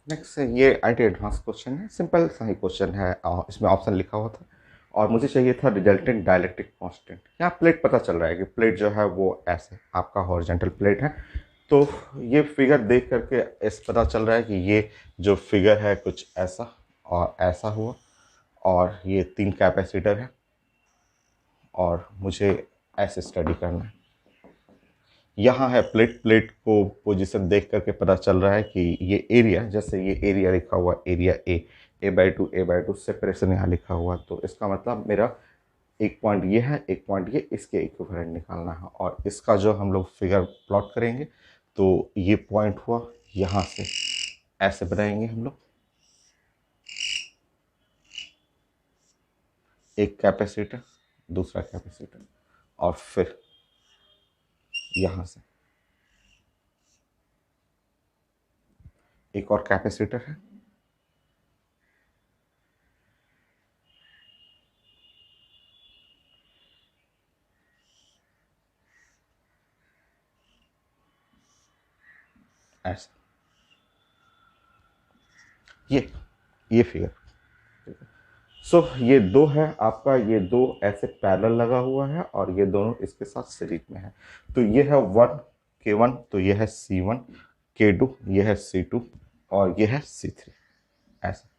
Next है ये IT advance question है, सिंपल सा ही क्वेश्चन है। इसमें ऑप्शन लिखा हुआ था और मुझे चाहिए था रिजल्टेंट डाइलेक्ट्रिक कांस्टेंट। यहाँ प्लेट पता चल रहा है कि प्लेट जो है वो ऐसे आपका हॉरिजॉन्टल प्लेट है। तो ये फिगर देख करके इस पता चल रहा है कि ये जो फिगर है कुछ ऐसा और ऐसा हुआ, और ये 3 कैपेसिटर है और मुझे ऐसे स्टडी करना है। यहाँ है प्लेट, प्लेट को पोजीशन देख करके पता चल रहा है कि ये एरिया, जैसे ये एरिया लिखा हुआ area A by two separation यहाँ लिखा हुआ, तो इसका मतलब मेरा एक पॉइंट ये है, एक पॉइंट ये, इसके इक्विवेलेंट निकालना है। और इसका जो हम लोग फिगर प्लॉट करेंगे तो ये पॉइंट हुआ, यहाँ से ऐसे बनाएंगे हम लोग एक कैपेसिटर, दूसरा कैपेसिटर, और फिर यहाँ से एक और कैपेसिटर है, ऐसे ये फिगर। सो ये दो है आपका, ये दो ऐसे पैरेलल लगा हुआ है और ये दोनों इसके साथ सीरीज में है। तो ये है 1 K1, तो ये है C1, K2 ये है C2, और ये है C3, ऐसा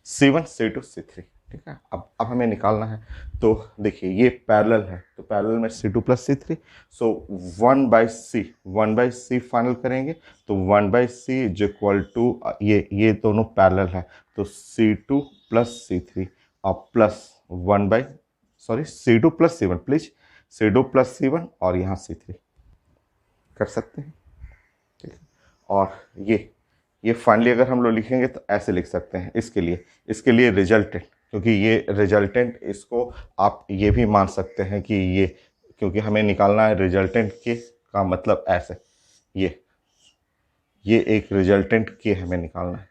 C1 C2 C3। ठीक है, अब हमें निकालना है। तो देखिए ये पैरेलल है, तो पैरेलल में C2 प्लस C3, सो 1/C फाइनल करेंगे तो 1/C इज इक्वल टू, ये दोनों पैरेलल है तो C2 प्लस C3 और plus 1/, C2 plus C1, please C2 plus C1 और यहाँ C3 कर सकते हैं। ठीक है, और ये फाइनली अगर हम लोग लिखेंगे तो ऐसे लिख सकते हैं। इसके लिए रिजल्टेंट, क्योंकि ये रिजल्टेंट, इसको आप ये भी मान सकते हैं कि ये, क्योंकि हमें निकालना है रिजल्टेंट के का मतलब ऐसे, ये एक रिजल्टेंट के हमें निकालना है।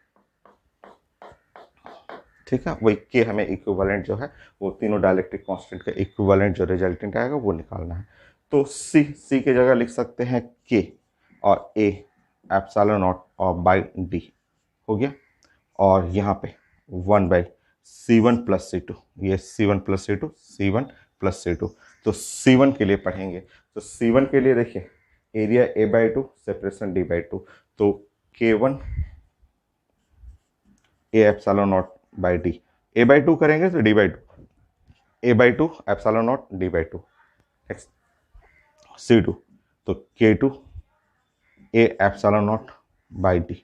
ठीक है, वही के हमें इक्विवेलेंट जो है वो तीनों डाइलेक्ट्रिक कांस्टेंट का इक्विवेलेंट जो रिजल्टेंट आएगा वो निकालना है। तो सी की जगह लिख सकते हैं के, और ए एप्सिलॉन नॉट और बाई डी हो गया। और यहाँ पे 1/C1 प्लस C2, ये C1 प्लस C2 तो C1 के लिए पढ़ेंगे। तो C1 के लिए देखिए एरिया A/2 सेपरेशन D/2, तो K1 A epsilon not by D, A/2 करेंगे तो D/2, A/2 epsilon not D/2। Next C2, तो K2 A epsilon not by D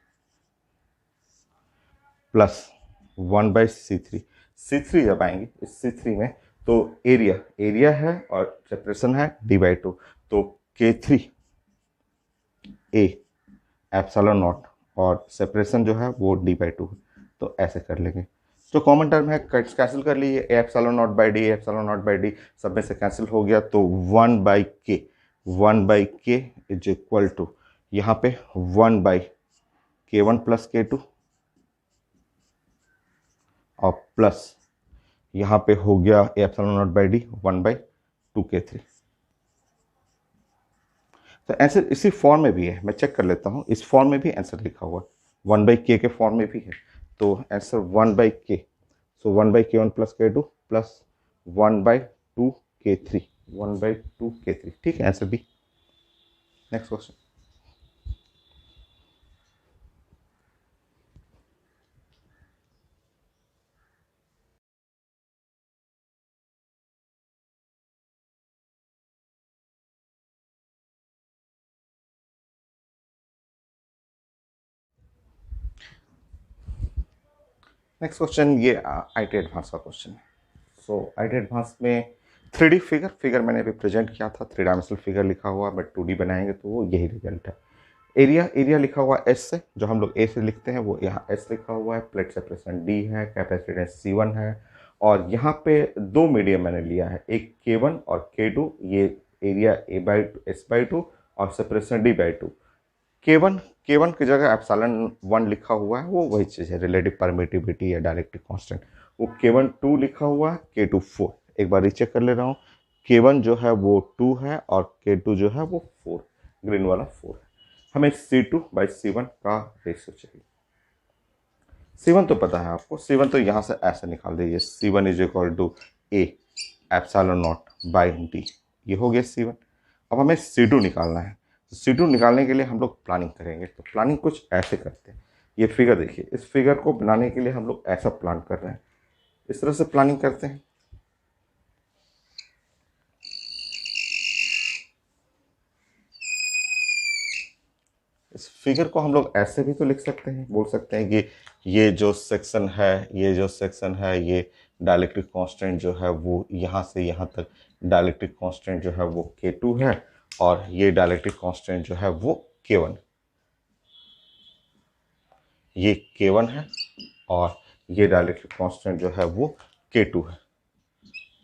plus 1/C3। C3 जब आएंगे इस C3 में तो एरिया है और सेपरेशन है D/2, तो K3 ए एप्सिलॉन नॉट और सेपरेशन जो है वो D/2 है। तो ऐसे कर लेंगे, जो कॉमन टर्म है कैंसिल कर लीजिए, ए epsilon not by D, epsilon not by D सब में से कैंसिल हो गया, तो 1/K इज इक्वल टू यहाँ पे 1/K1 प्लस K2 और प्लस यहाँ पे हो गया ए epsilon not by D 1/2K3। तो आंसर इसी फॉर्म में भी है, मैं चेक कर लेता हूँ, इस फॉर्म में भी आंसर लिखा हुआ 1/K के फॉर्म में भी है। तो आंसर 1/K, सो 1/K1 plus K2 plus 1/2K3, 1/2K3। ठीक है, answer b. Next question. Next question ये आईटी एडवांस का क्वेश्चन है। सो आईटी एडवांस में 3D फिगर मैंने अभी प्रेजेंट किया था, 3 डायमेंशनल फिगर लिखा हुआ, बट 2D बनाएंगे तो वो यही रिजल्ट है। एरिया लिखा हुआ एस से, जो हम लोग ए से लिखते हैं वो यहाँ एस लिखा हुआ है, प्लेट सेपरेशन डी है, कैपेसिटेंस C1 है, और यहाँ पे दो मीडियम मैंने लिया है, एक K1 और K2, ये एरिया A/S/2 और सेपरेशन D/2। के वन की जगह एप्सिलॉन 1 लिखा हुआ है, वो वही चीज़ है, रिलेटिव परमिटिविटी या डायरेक्ट्रिक कांस्टेंट। वो K1 2 लिखा हुआ है, K2 4। एक बार रीचेक कर ले रहा हूँ, K1 जो है वो 2 है और K2 जो है वो 4, ग्रीन वाला 4 है। हमें C2/C1 का रेशियो चाहिए। C1 तो पता है आपको, C1 तो यहाँ से ऐसे निकाल दीजिए, C1 is equal to a epsilon not by d, ये हो गया C1। अब हमें C2 निकालना है। तो C2 निकालने के लिए हम लोग प्लानिंग करेंगे। तो प्लानिंग कुछ ऐसे करते हैं, ये फिगर देखिए, इस फिगर को बनाने के लिए हम लोग ऐसा प्लान कर रहे हैं, इस तरह से प्लानिंग करते हैं। इस फिगर को हम लोग ऐसे भी तो लिख सकते हैं, बोल सकते हैं कि ये जो सेक्शन है, ये जो सेक्शन है, ये डाइलेक्ट्रिक कांस्टेंट जो है वो यहाँ से यहाँ तक डाइलेक्ट्रिक कांस्टेंट जो है वो K2 है, और ये डाइलेक्ट्रिक कांस्टेंट जो है वो K1, ये K1 है, और ये डाइलेक्ट्रिक कांस्टेंट जो है वो K2 है,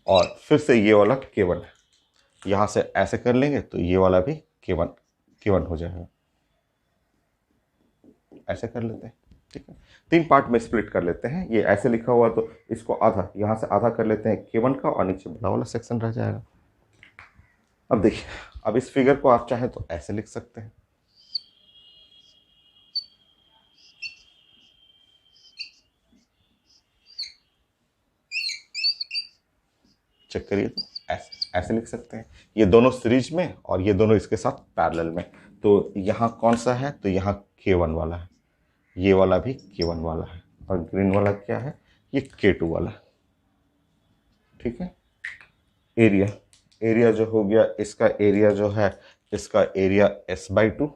और फिर से ये वाला K1 है। यहाँ से ऐसे कर लेंगे तो ये वाला भी K1 हो जाएगा। ऐसे कर लेते हैं, ठीक है। 3 पार्ट में स्प्लिट कर लेते हैं, ये ऐसे लिखा हुआ तो इसको आधा, यहाँ से आधा कर लेते हैं K1 का, और नीचे बड़ा वाला सेक्शन रह जाएगा। अब देखिए, अब इस फिगर को आप चाहें तो ऐसे लिख सकते हैं, चेक करिए तो ऐसे ऐसे लिख सकते हैं। ये दोनों सीरीज में और ये दोनों इसके साथ पैरेलल में। तो यहाँ कौन सा है, तो यहाँ K1 वाला है, ये वाला भी K1 वाला है, और ग्रीन वाला क्या है, ये K2 वाला है, ठीक है। एरिया, एरिया जो हो गया, इसका एरिया जो है, इसका एरिया S/2,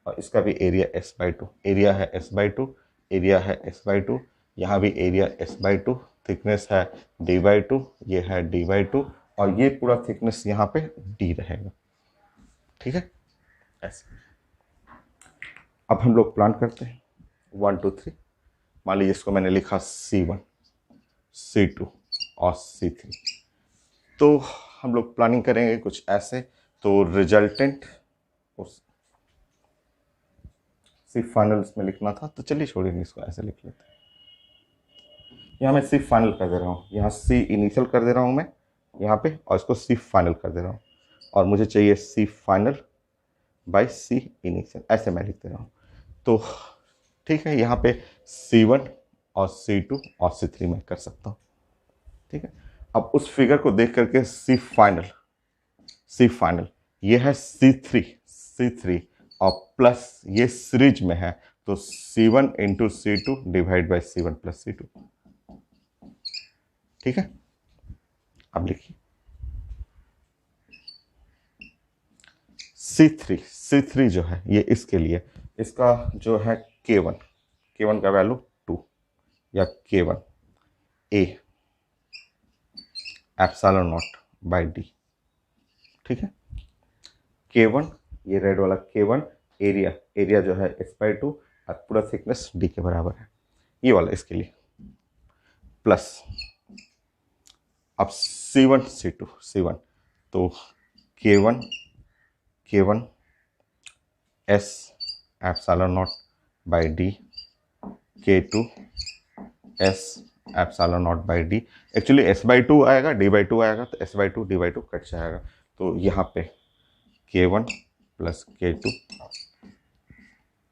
और इसका भी एरिया S/2, एरिया है S/2, एरिया है S/2, यहाँ भी एरिया S/2, थिकनेस है D/2, ये है D/2, और ये पूरा थिकनेस यहाँ पे D रहेगा, ठीक है। ऐसे अब हम लोग प्लान करते हैं 1 2 3। मान लीजिए इसको मैंने लिखा C1, C2 और C3। तो हम लोग प्लानिंग करेंगे कुछ ऐसे। तो रिजल्टेंट सिर्फ फाइनल इसमें लिखना था, तो चलिए छोड़िए, इसको ऐसे लिख लेते हैं। यहाँ मैं सिर्फ फाइनल कर दे रहा हूँ, यहाँ C इनिशियल कर दे रहा हूँ मैं यहाँ पे, और इसको C फाइनल कर दे रहा हूँ, और मुझे चाहिए C final by C initial, ऐसे मैं लिख दे रहा हूँ। तो ठीक है, यहाँ पे C1 और C2 और C3 मैं कर सकता हूँ, ठीक है। अब उस फिगर को देख करके सी फाइनल ये है C3 और प्लस ये सीरीज में है, तो C1 into C2 divide by C1 plus C2, ठीक है। अब लिखिए C3 जो है ये इसके लिए, इसका जो है K1 का वैल्यू 2, या K1 A epsilon not by D, ठीक है। K1 ये रेड वाला K1, एरिया जो है S/2, और पूरा थिकनेस D के बराबर है, ये वाला इसके लिए, प्लस अब C1 तो K1 S epsilon not by D, K2 S epsilon not by D. Actually S/2 आएगा, D/2 आएगा, तो S/2 D/2 कट जाएगा, तो यहाँ पे K1 plus K2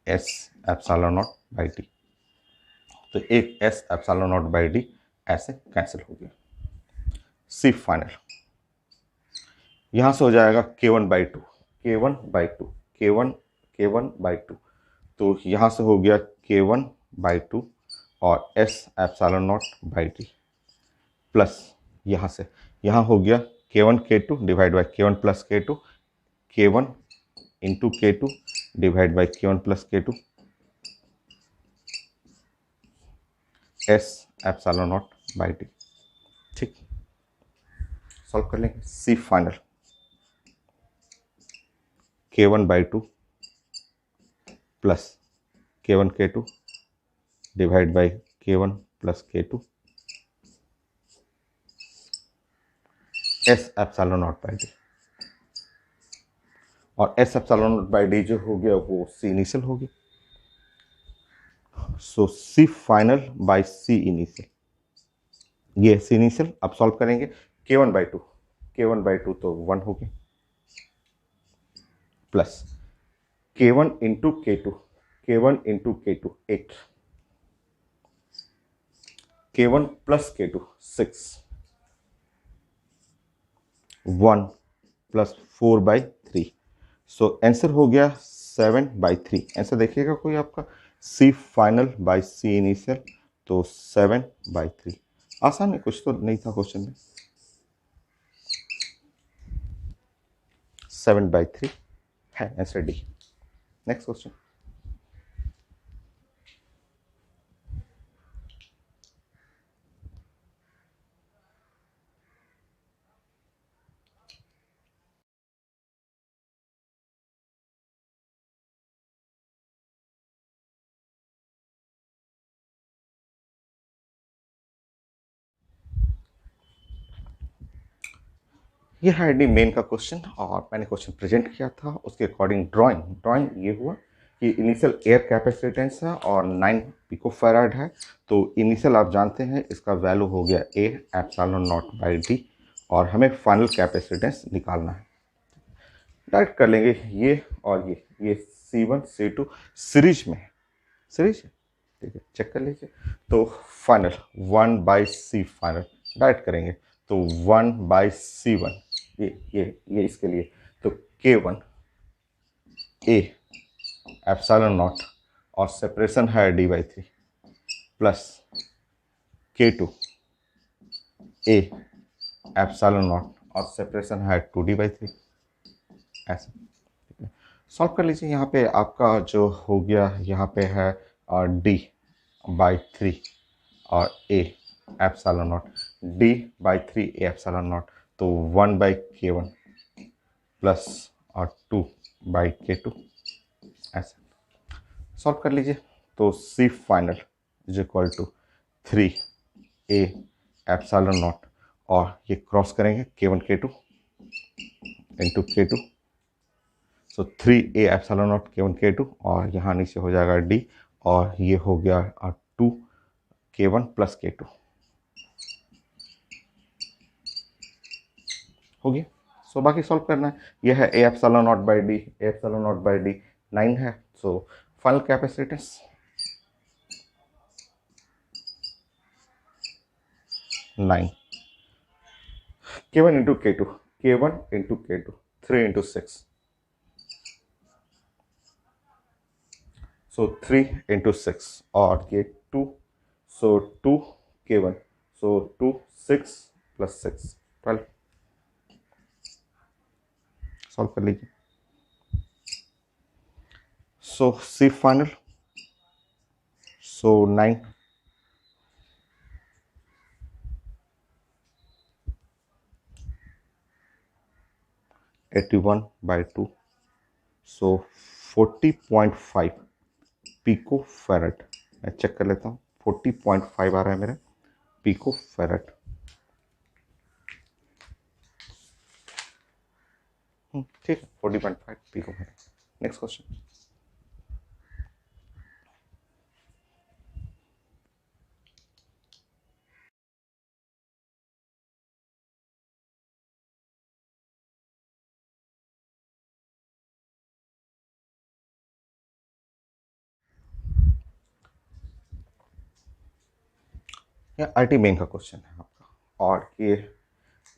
S epsilon not by D, तो एक S epsilon not by D ऐसे कैंसिल हो गया। C फाइनल यहाँ से हो जाएगा K1/2, K1/2, तो यहाँ से हो गया K1/2 और S epsilon not by D, plus यहाँ से यहाँ हो गया K1 K2 divide by K1 plus K2, K1 into K2 divide by K1 plus K2, S epsilon not by D, ठीक। सॉल्व कर लेंगे। C final K1/2 plus K1 K2 divide by K1 plus K2, S epsilon not by D, और S epsilon not by D जो हो गया वो C initial हो गया, सो C final by C initial, ये C इनिशियल। अब सॉल्व करेंगे K1/2 तो 1 हो गया, plus K1 into K2 8, K1 plus K2 6, 1 plus 4/3। So answer हो गया 7/3। आंसर देखिएगा कोई आपका, C final by C initial, तो 7/3। आसान है, कुछ तो नहीं था क्वेश्चन में। 7/3 है आंसर डी। Next question. ये है डी मेन का क्वेश्चन, और मैंने क्वेश्चन प्रेजेंट किया था, उसके अकॉर्डिंग ड्राइंग ये हुआ कि इनिशियल एयर कैपेसिटेंस है और 9 पिकोफैराड है। तो इनिशियल आप जानते हैं इसका वैल्यू हो गया ए एप्सिलॉन नॉट बाई डी, और हमें फाइनल कैपेसिटेंस निकालना है। डायरेक्ट कर लेंगे ये, और ये C1 C2 सीरीज में है, सीरीज है, ठीक है, चेक कर लीजिए। तो फाइनल 1/C फाइनल डायरेक्ट करेंगे, तो 1/C1, ये इसके लिए, तो K1 A एप्सिलॉन नॉट, और सेपरेशन है D/3, plus K2 A epsilon not, और सेपरेशन है 2D/3। ऐसे सॉल्व कर लीजिए। यहाँ पे आपका जो हो गया, यहाँ पे है D/3 और A epsilon not, D/3 A epsilon not, तो 1/K1 प्लस और 2/K2। ऐसे सॉल्व कर लीजिए। तो C final is equal to 3A epsilon not, और ये क्रॉस करेंगे K1 K2 into K2, so 3A epsilon not K1 K2, और यहाँ नीचे हो जाएगा D, और ये हो गया 2K1 प्लस K2 हो गया। सो बाकी सॉल्व करना है। यह है ए epsilon not by D, A epsilon not by D 9 है। So final capacitance 9, K1 into K2, K1 into K2, 3 into 6, सो 3 इंटू 6, और ये 2, सो 2K1, सो 2 6 प्लस 6 12। सॉल्व कर लीजिए। सो सी फाइनल, सो 9 81/2, सो 40.5 पिको फेरेट। मैं चेक कर लेता हूँ, 40.5 आ रहा है मेरा पिको फेरेट। ठीक है, 40.5 पिको फेरेट। Next question. यह आईटी मेन का क्वेश्चन है आपका, और ये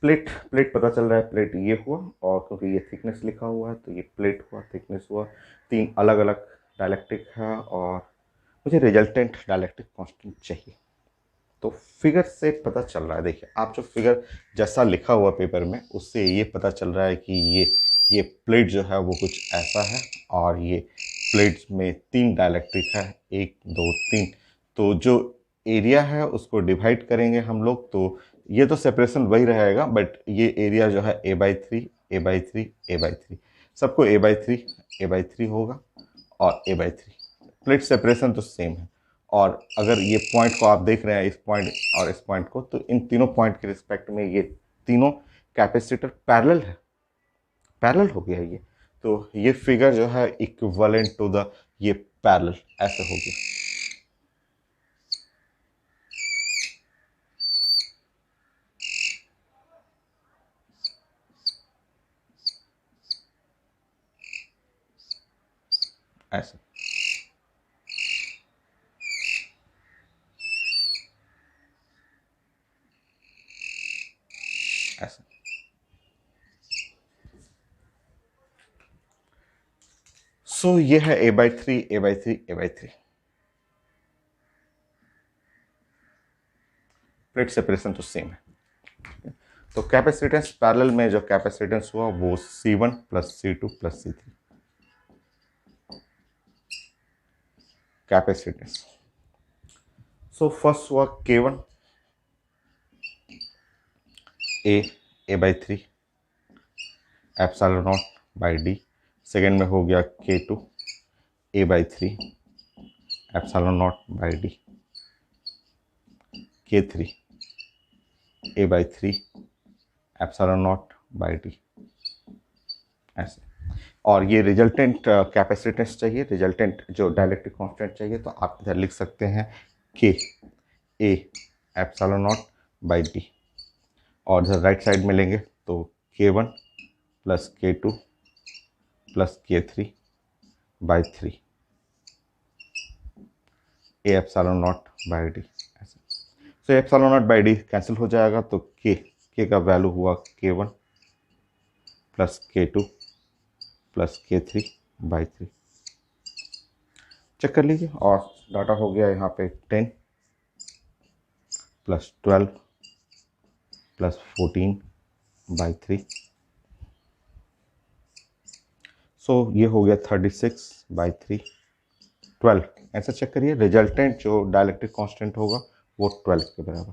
प्लेट प्लेट पता चल रहा है, प्लेट ये हुआ, और क्योंकि ये थिकनेस लिखा हुआ है तो ये प्लेट हुआ, थिकनेस हुआ, 3 अलग अलग डायलेक्ट्रिक है, और मुझे रिजल्टेंट डायलेक्ट्रिक कांस्टेंट चाहिए। तो फिगर से पता चल रहा है, देखिए आप जो फिगर जैसा लिखा हुआ पेपर में, उससे ये पता चल रहा है कि ये प्लेट जो है वो कुछ ऐसा है, और ये प्लेट्स में 3 डायलेक्ट्रिक है, 1 2 3। तो जो एरिया है उसको डिवाइड करेंगे हम लोग, तो ये तो सेपरेशन वही रहेगा, बट ये एरिया जो है A/3 A/3 A/3, सबको A/3 होगा, और A/3। प्लेट सेपरेशन तो सेम है। और अगर ये पॉइंट को आप देख रहे हैं, इस पॉइंट और इस पॉइंट को, तो इन तीनों पॉइंट के रिस्पेक्ट में ये तीनों कैपेसिटर पैरेलल है, पैरेलल हो गया ये। तो ये फिगर जो है इक्विवेलेंट टू द ये पैरेलल, ऐसे हो गया। ऐसे ऐसा। सो ये है A/3 A/3 A/3। Plate separation तो सेम है। तो कैपेसिटेंस पैरेलल में जो कैपेसिटेंस हुआ वो C1 plus C2 plus C3 capacitance. So first हुआ K1 A/3 epsilon not by D. Second में हो गया K2 A/3 epsilon not by D. K3 A/3 epsilon not by D, ऐसे। और ये रिजल्टेंट कैपेसिटेंस चाहिए, रिजल्टेंट जो डाइलेक्ट्रिक कांस्टेंट चाहिए, तो आप इधर लिख सकते हैं K A epsilon not by D. और इधर राइट साइड में लेंगे तो K1 plus K2 plus K3 by 3 A epsilon not by D, ऐसे। So epsilon not by D cancel हो जाएगा, तो K का वैल्यू हुआ K1 plus K2 plus K3 by 3। Check कर लीजिए, और डाटा हो गया यहाँ पे 10 प्लस 12 प्लस 14 बाई 3। सो ये हो गया 36 बाई 3 12। ऐसा चेक करिए, रिजल्टेंट जो डाइलेक्ट्रिक कांस्टेंट होगा वो 12 के बराबर।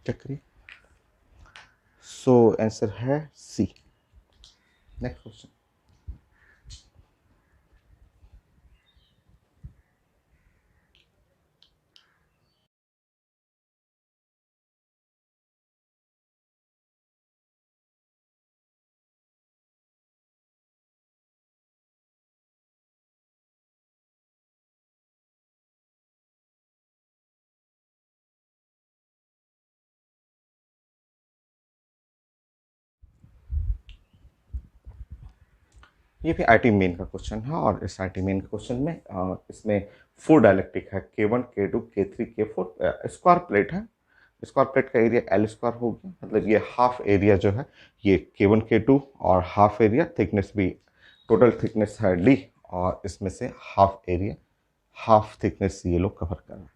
चेक करिए। सो आंसर है सी। Next question. ये भी आईटी मेन का क्वेश्चन है, और इस आईटी मेन क्वेश्चन में इसमें 4 डायलेक्ट्रिक है, K1 K2 K3 K4 square plate है। स्क्वायर प्लेट का एरिया L स्क्वायर हो गया, मतलब ये हाफ एरिया जो है ये K1 K2, और हाफ एरिया थिकनेस भी, टोटल थिकनेस है D, और इसमें से हाफ एरिया, हाफ थिकनेस ये लोग कवर कर रहे हैं।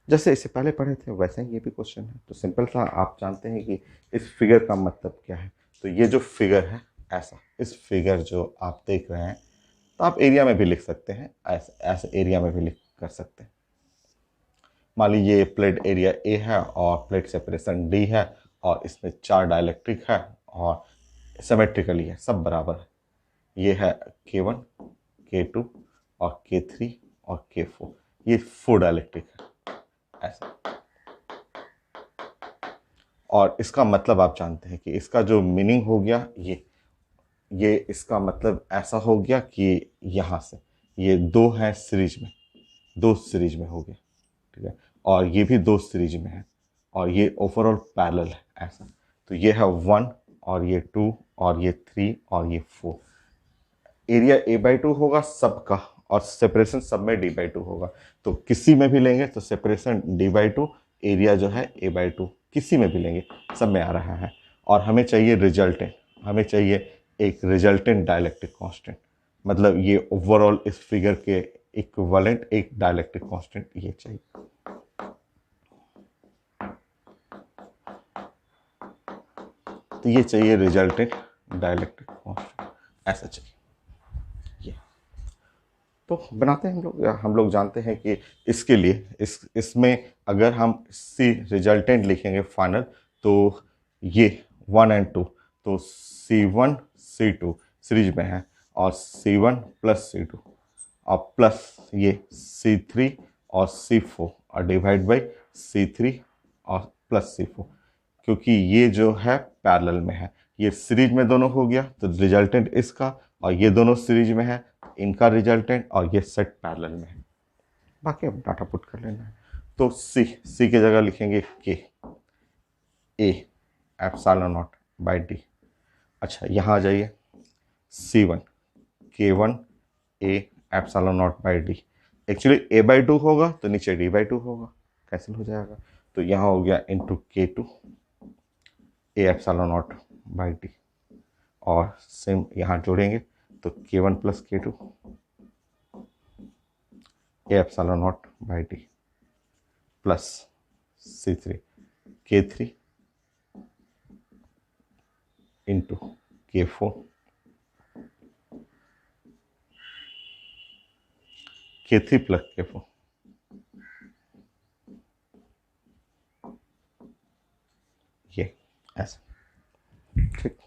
जैसे इससे पहले पढ़े थे वैसे ही ये भी क्वेश्चन है। तो सिंपल सा आप जानते हैं कि इस फिगर का मतलब क्या है। तो ये जो फिगर है ऐसा, इस फिगर जो आप देख रहे हैं, तो आप एरिया में भी लिख सकते हैं, ऐसे ऐसे एरिया में भी लिख कर सकते हैं। मान लीजिए ये प्लेट एरिया ए है और प्लेट सेपरेशन डी है, और इसमें 4 डाइलेक्ट्रिक है और सिमेट्रिकली है, सब बराबर है। ये है K1 K2 और K3 और K4, ये 4 डाइलेक्ट्रिक है ऐसा। और इसका मतलब आप जानते हैं कि इसका जो मीनिंग हो गया, ये इसका मतलब ऐसा हो गया कि यहाँ से ये 2 हैं सीरीज में, 2 सीरीज में हो गया, ठीक है, और ये भी 2 सीरीज में है, और ये ओवरऑल पैरेलल है ऐसा। तो ये है 1 और ये 2 और ये 3 और ये 4। एरिया A/2 होगा सबका, और सेपरेशन सब में D/2 होगा। तो किसी में भी लेंगे तो सेपरेशन D/2, एरिया जो है A/2, किसी में भी लेंगे सब में आ रहा है। और हमें चाहिए रिजल्टेंट, हमें चाहिए एक रिजल्टेंट डाइलेक्ट्रिक कांस्टेंट, मतलब ये ओवरऑल इस फिगर के इक्विवेलेंट एक डाइलेक्ट्रिक कांस्टेंट ये चाहिए। तो ये चाहिए रिजल्टेंट डाइलेक्ट्रिक कांस्टेंट, ऐसा चाहिए। तो बनाते हैं हम लोग जानते हैं कि इसके लिए इसमें अगर हम सी रिजल्टेंट लिखेंगे फाइनल, तो ये 1 और 2, तो C1 C2 सीरीज में है, और C1 प्लस C2 और प्लस ये C3 और C4 और डिवाइड बाई C3 और प्लस C4, क्योंकि ये जो है पैरेलल में है, ये सीरीज में दोनों हो गया, तो रिजल्टेंट इसका, और ये दोनों सीरीज में है, इनका रिजल्टेंट, और ये सेट पैरेलल में है। बाकी अब डाटा पुट कर लेना है। तो सी की जगह लिखेंगे K A epsilon not by D. अच्छा यहाँ आ जाइए, C1 K1 A epsilon not by D. Actually A/2 होगा तो नीचे D/2 होगा, कैंसिल हो जाएगा। तो यहाँ हो गया into K2 A epsilon not by D, और सेम यहाँ जोड़ेंगे तो K1 plus K2 A epsilon not by D plus C3 K3 into K4 K3 plus K4, ये ऐसे, ठीक।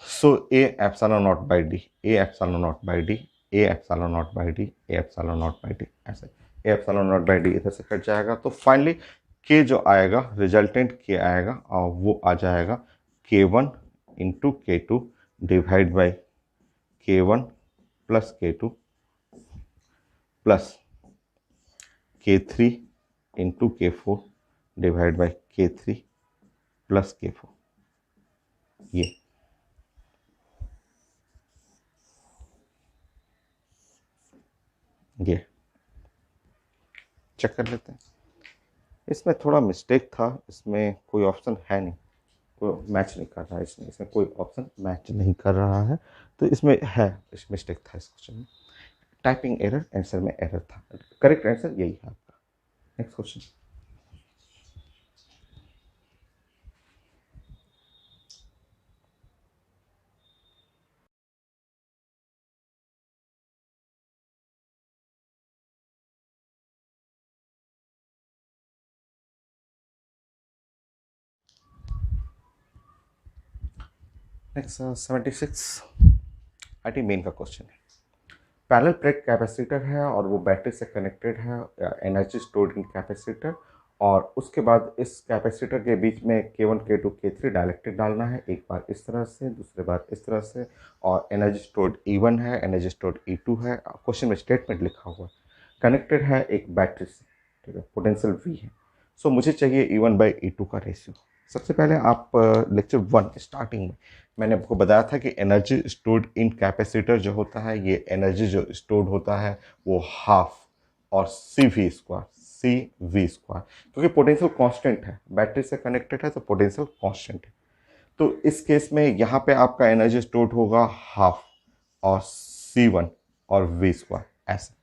So A epsilon not by D, A epsilon not by D, A epsilon not by D, A epsilon not by D, ऐसे A epsilon not by D इधर से cut जाएगा। तो finally के जो आएगा, रिजल्टेंट के आएगा और वो आ जाएगा K1 into K2 divide by K1 plus K2 plus K3 into K4 divide by K3 plus K4, ये चेक कर लेते हैं। इसमें थोड़ा मिस्टेक था, इसमें कोई ऑप्शन है नहीं, कोई मैच नहीं कर रहा है, इसमें कोई ऑप्शन मैच नहीं कर रहा है, तो इसमें है मिस्टेक था इस क्वेश्चन में, टाइपिंग एरर, आंसर में एरर था। करेक्ट आंसर यही है आपका। Next question. Next 76 IT main का क्वेश्चन है। पैरेलल प्लेट कैपेसिटर है और वो बैटरी से कनेक्टेड है, एनर्जी स्टोर्ड इन कैपेसिटर, और उसके बाद इस कैपेसिटर के बीच में K1 K2 K3 डायलेक्ट्रिक डालना है, एक बार इस तरह से, दूसरे बार इस तरह से, और एनर्जी स्टोर्ड E1 है, एनर्जी स्टोर्ड E2 है। क्वेश्चन में स्टेटमेंट लिखा हुआ है कनेक्टेड है एक बैटरी से, ठीक है, पोटेंशियल V है। सो मुझे चाहिए E1 बाई E2 का रेशियो। सबसे पहले आप लेक्चर 1 स्टार्टिंग में मैंने आपको बताया था कि एनर्जी स्टोर्ड इन कैपेसिटर जो होता है, ये एनर्जी जो स्टोर्ड होता है वो हाफ और CV स्क्वायर, CV स्क्वायर, क्योंकि पोटेंशियल कांस्टेंट है, बैटरी से कनेक्टेड है तो पोटेंशियल कांस्टेंट है। तो इस केस में यहाँ पे आपका एनर्जी स्टोर्ड होगा हाफ और C1 और V स्क्वायर ऐसे,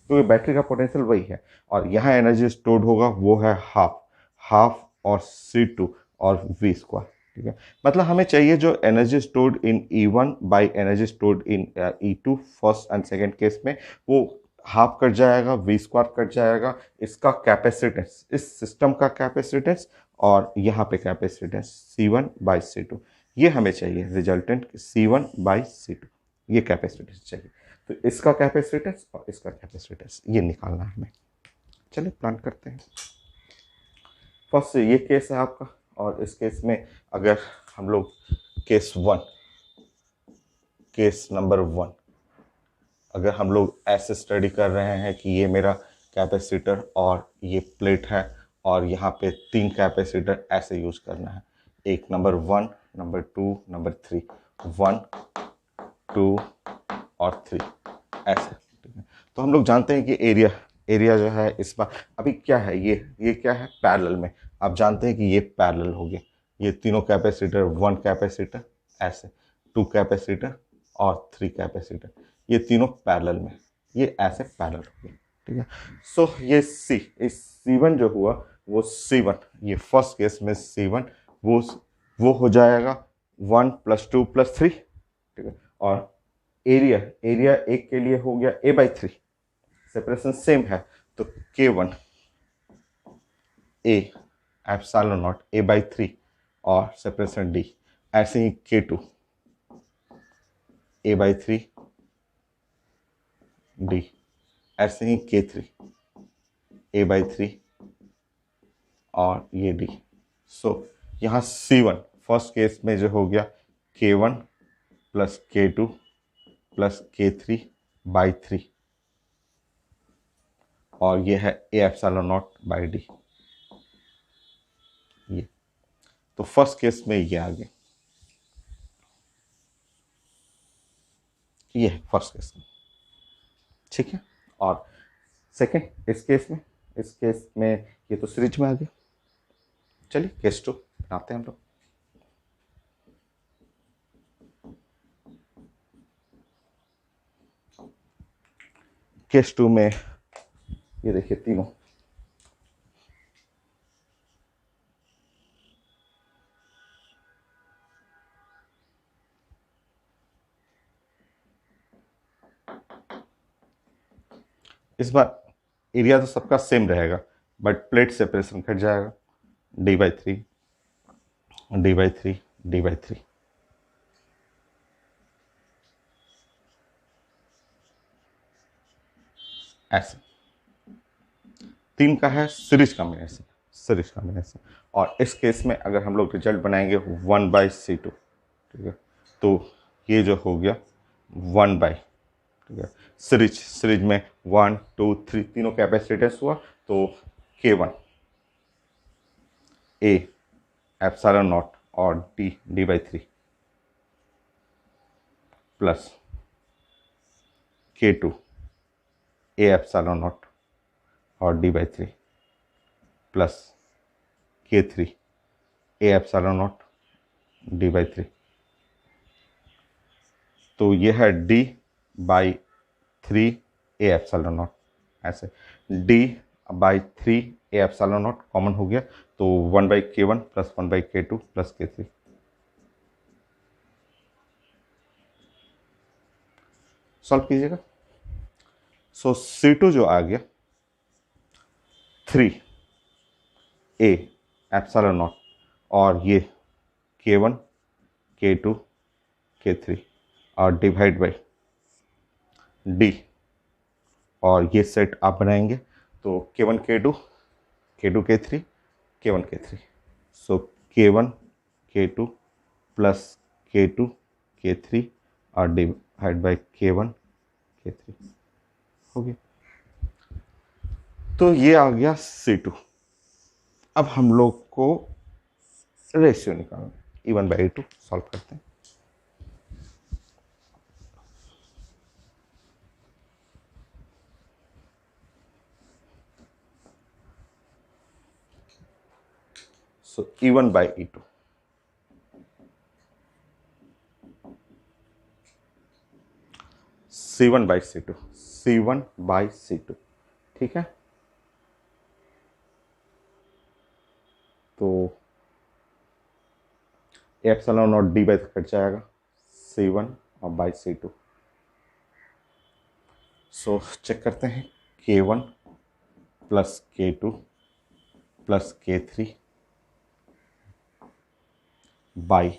क्योंकि बैटरी का पोटेंशियल वही है, और यहाँ एनर्जी स्टोर्ड होगा वो है हाफ, हाफ और C2 और V स्क्वायर, ठीक है। मतलब हमें चाहिए जो energy stored in E1 by energy stored in E2 first and second case में, वो हाफ कट जाएगा, V स्क्वायर कट जाएगा, इसका कैपेसिटेंस, इस सिस्टम का कैपेसिटेंस, और यहाँ पे कैपेसिटेंस C1 बाई C2, ये हमें चाहिए रिजल्टेंट C1 बाई C2, ये कैपेसिटेंस चाहिए। तो इसका कैपेसिटेंस और इसका कैपेसिटेंस ये निकालना है हमें। चलिए प्लान करते हैं। फर्स्ट ये केस है आपका, और इस केस में अगर हम लोग केस नंबर 1 अगर हम लोग ऐसे स्टडी कर रहे हैं कि ये मेरा कैपेसिटर और ये प्लेट है, और यहाँ पे 3 कैपेसिटर ऐसे यूज करना है, एक नंबर 1, नंबर 2, नंबर 3, 1, 2 और 3 ऐसे, ठीक है। तो हम लोग जानते हैं कि एरिया जो है इस बार अभी क्या है, ये क्या है, पैरेलल में। आप जानते हैं कि ये पैरेलल हो गए, ये तीनों कैपेसिटर, 1 कैपेसिटर ऐसे, 2 कैपेसिटर और 3 कैपेसिटर, ये तीनों पैरेलल में, ये ऐसे पैरेलल हो गए, ठीक है। सो ये इस C1 जो हुआ वो C1, ये फर्स्ट केस में C1 वो हो जाएगा 1 + 2 + 3, ठीक है। और एरिया एक के लिए हो गया A/3, सेपरेशन सेम है, तो K1 A epsilon not A/3 और सेपरेशन D, ऐसे ही K2 A/3 D, ऐसे ही K3 A/3 और ये D। सो यहाँ C1 फर्स्ट केस में जो हो गया K1 + K2 + K3/3, और ये है A epsilon not by D, ये तो फर्स्ट केस में ये आ गया, ये है फर्स्ट केस में, ठीक है। और सेकंड इस केस में इस केस में ये तो सीरीज में आ गया। चलिए केस 2 बनाते हैं हम लोग। केस 2 में ये देखिए तीनों, इस बार एरिया तो सबका सेम रहेगा बट प्लेट सेपरेशन घट जाएगा, d/3 d/3 d/3। ऐसे तीन का है सीरीज कॉम्बिनेशन, सीरीज कॉम्बिनेशन। और इस केस में अगर हम लोग रिजल्ट बनाएंगे 1/C2, ठीक है, तो ये जो हो गया 1/, ठीक है, सीरीज, सीरीज में 1 2 3 तीनों कैपेसिटेंस हुआ, तो K1 A एप्सिलॉन नॉट और d/3 plus K2 A epsilon not और d/3 plus K3 A epsilon not d/3। तो ये है d/3 A एप्सिलॉन नॉट, ऐसे d/3 A epsilon not common हो गया, तो 1/K1 plus 1/K2 plus K3। Solve कीजिएगा। सो C2 जो आ गया 3 A एप्सिलॉन नॉट और ये K1 K2 K3 और डिवाइड बाई D, और ये सेट आप बनाएंगे तो K1 K2 K2 K3 K1 K3, सो K1 K2 plus K2 K3 और डिवाइड बाई K1 K3 हो गया। तो ये आ गया C2। अब हम लोग को रेशियो निकालना, E1/E2 सॉल्व करते हैं। सो E1/E2, C1/C2, C1/C2, ठीक है। तो एप्सिलॉन नॉट d/, कट जाएगा C1 और बाई C2। सो चेक करते हैं K1 plus K2 plus K3 by,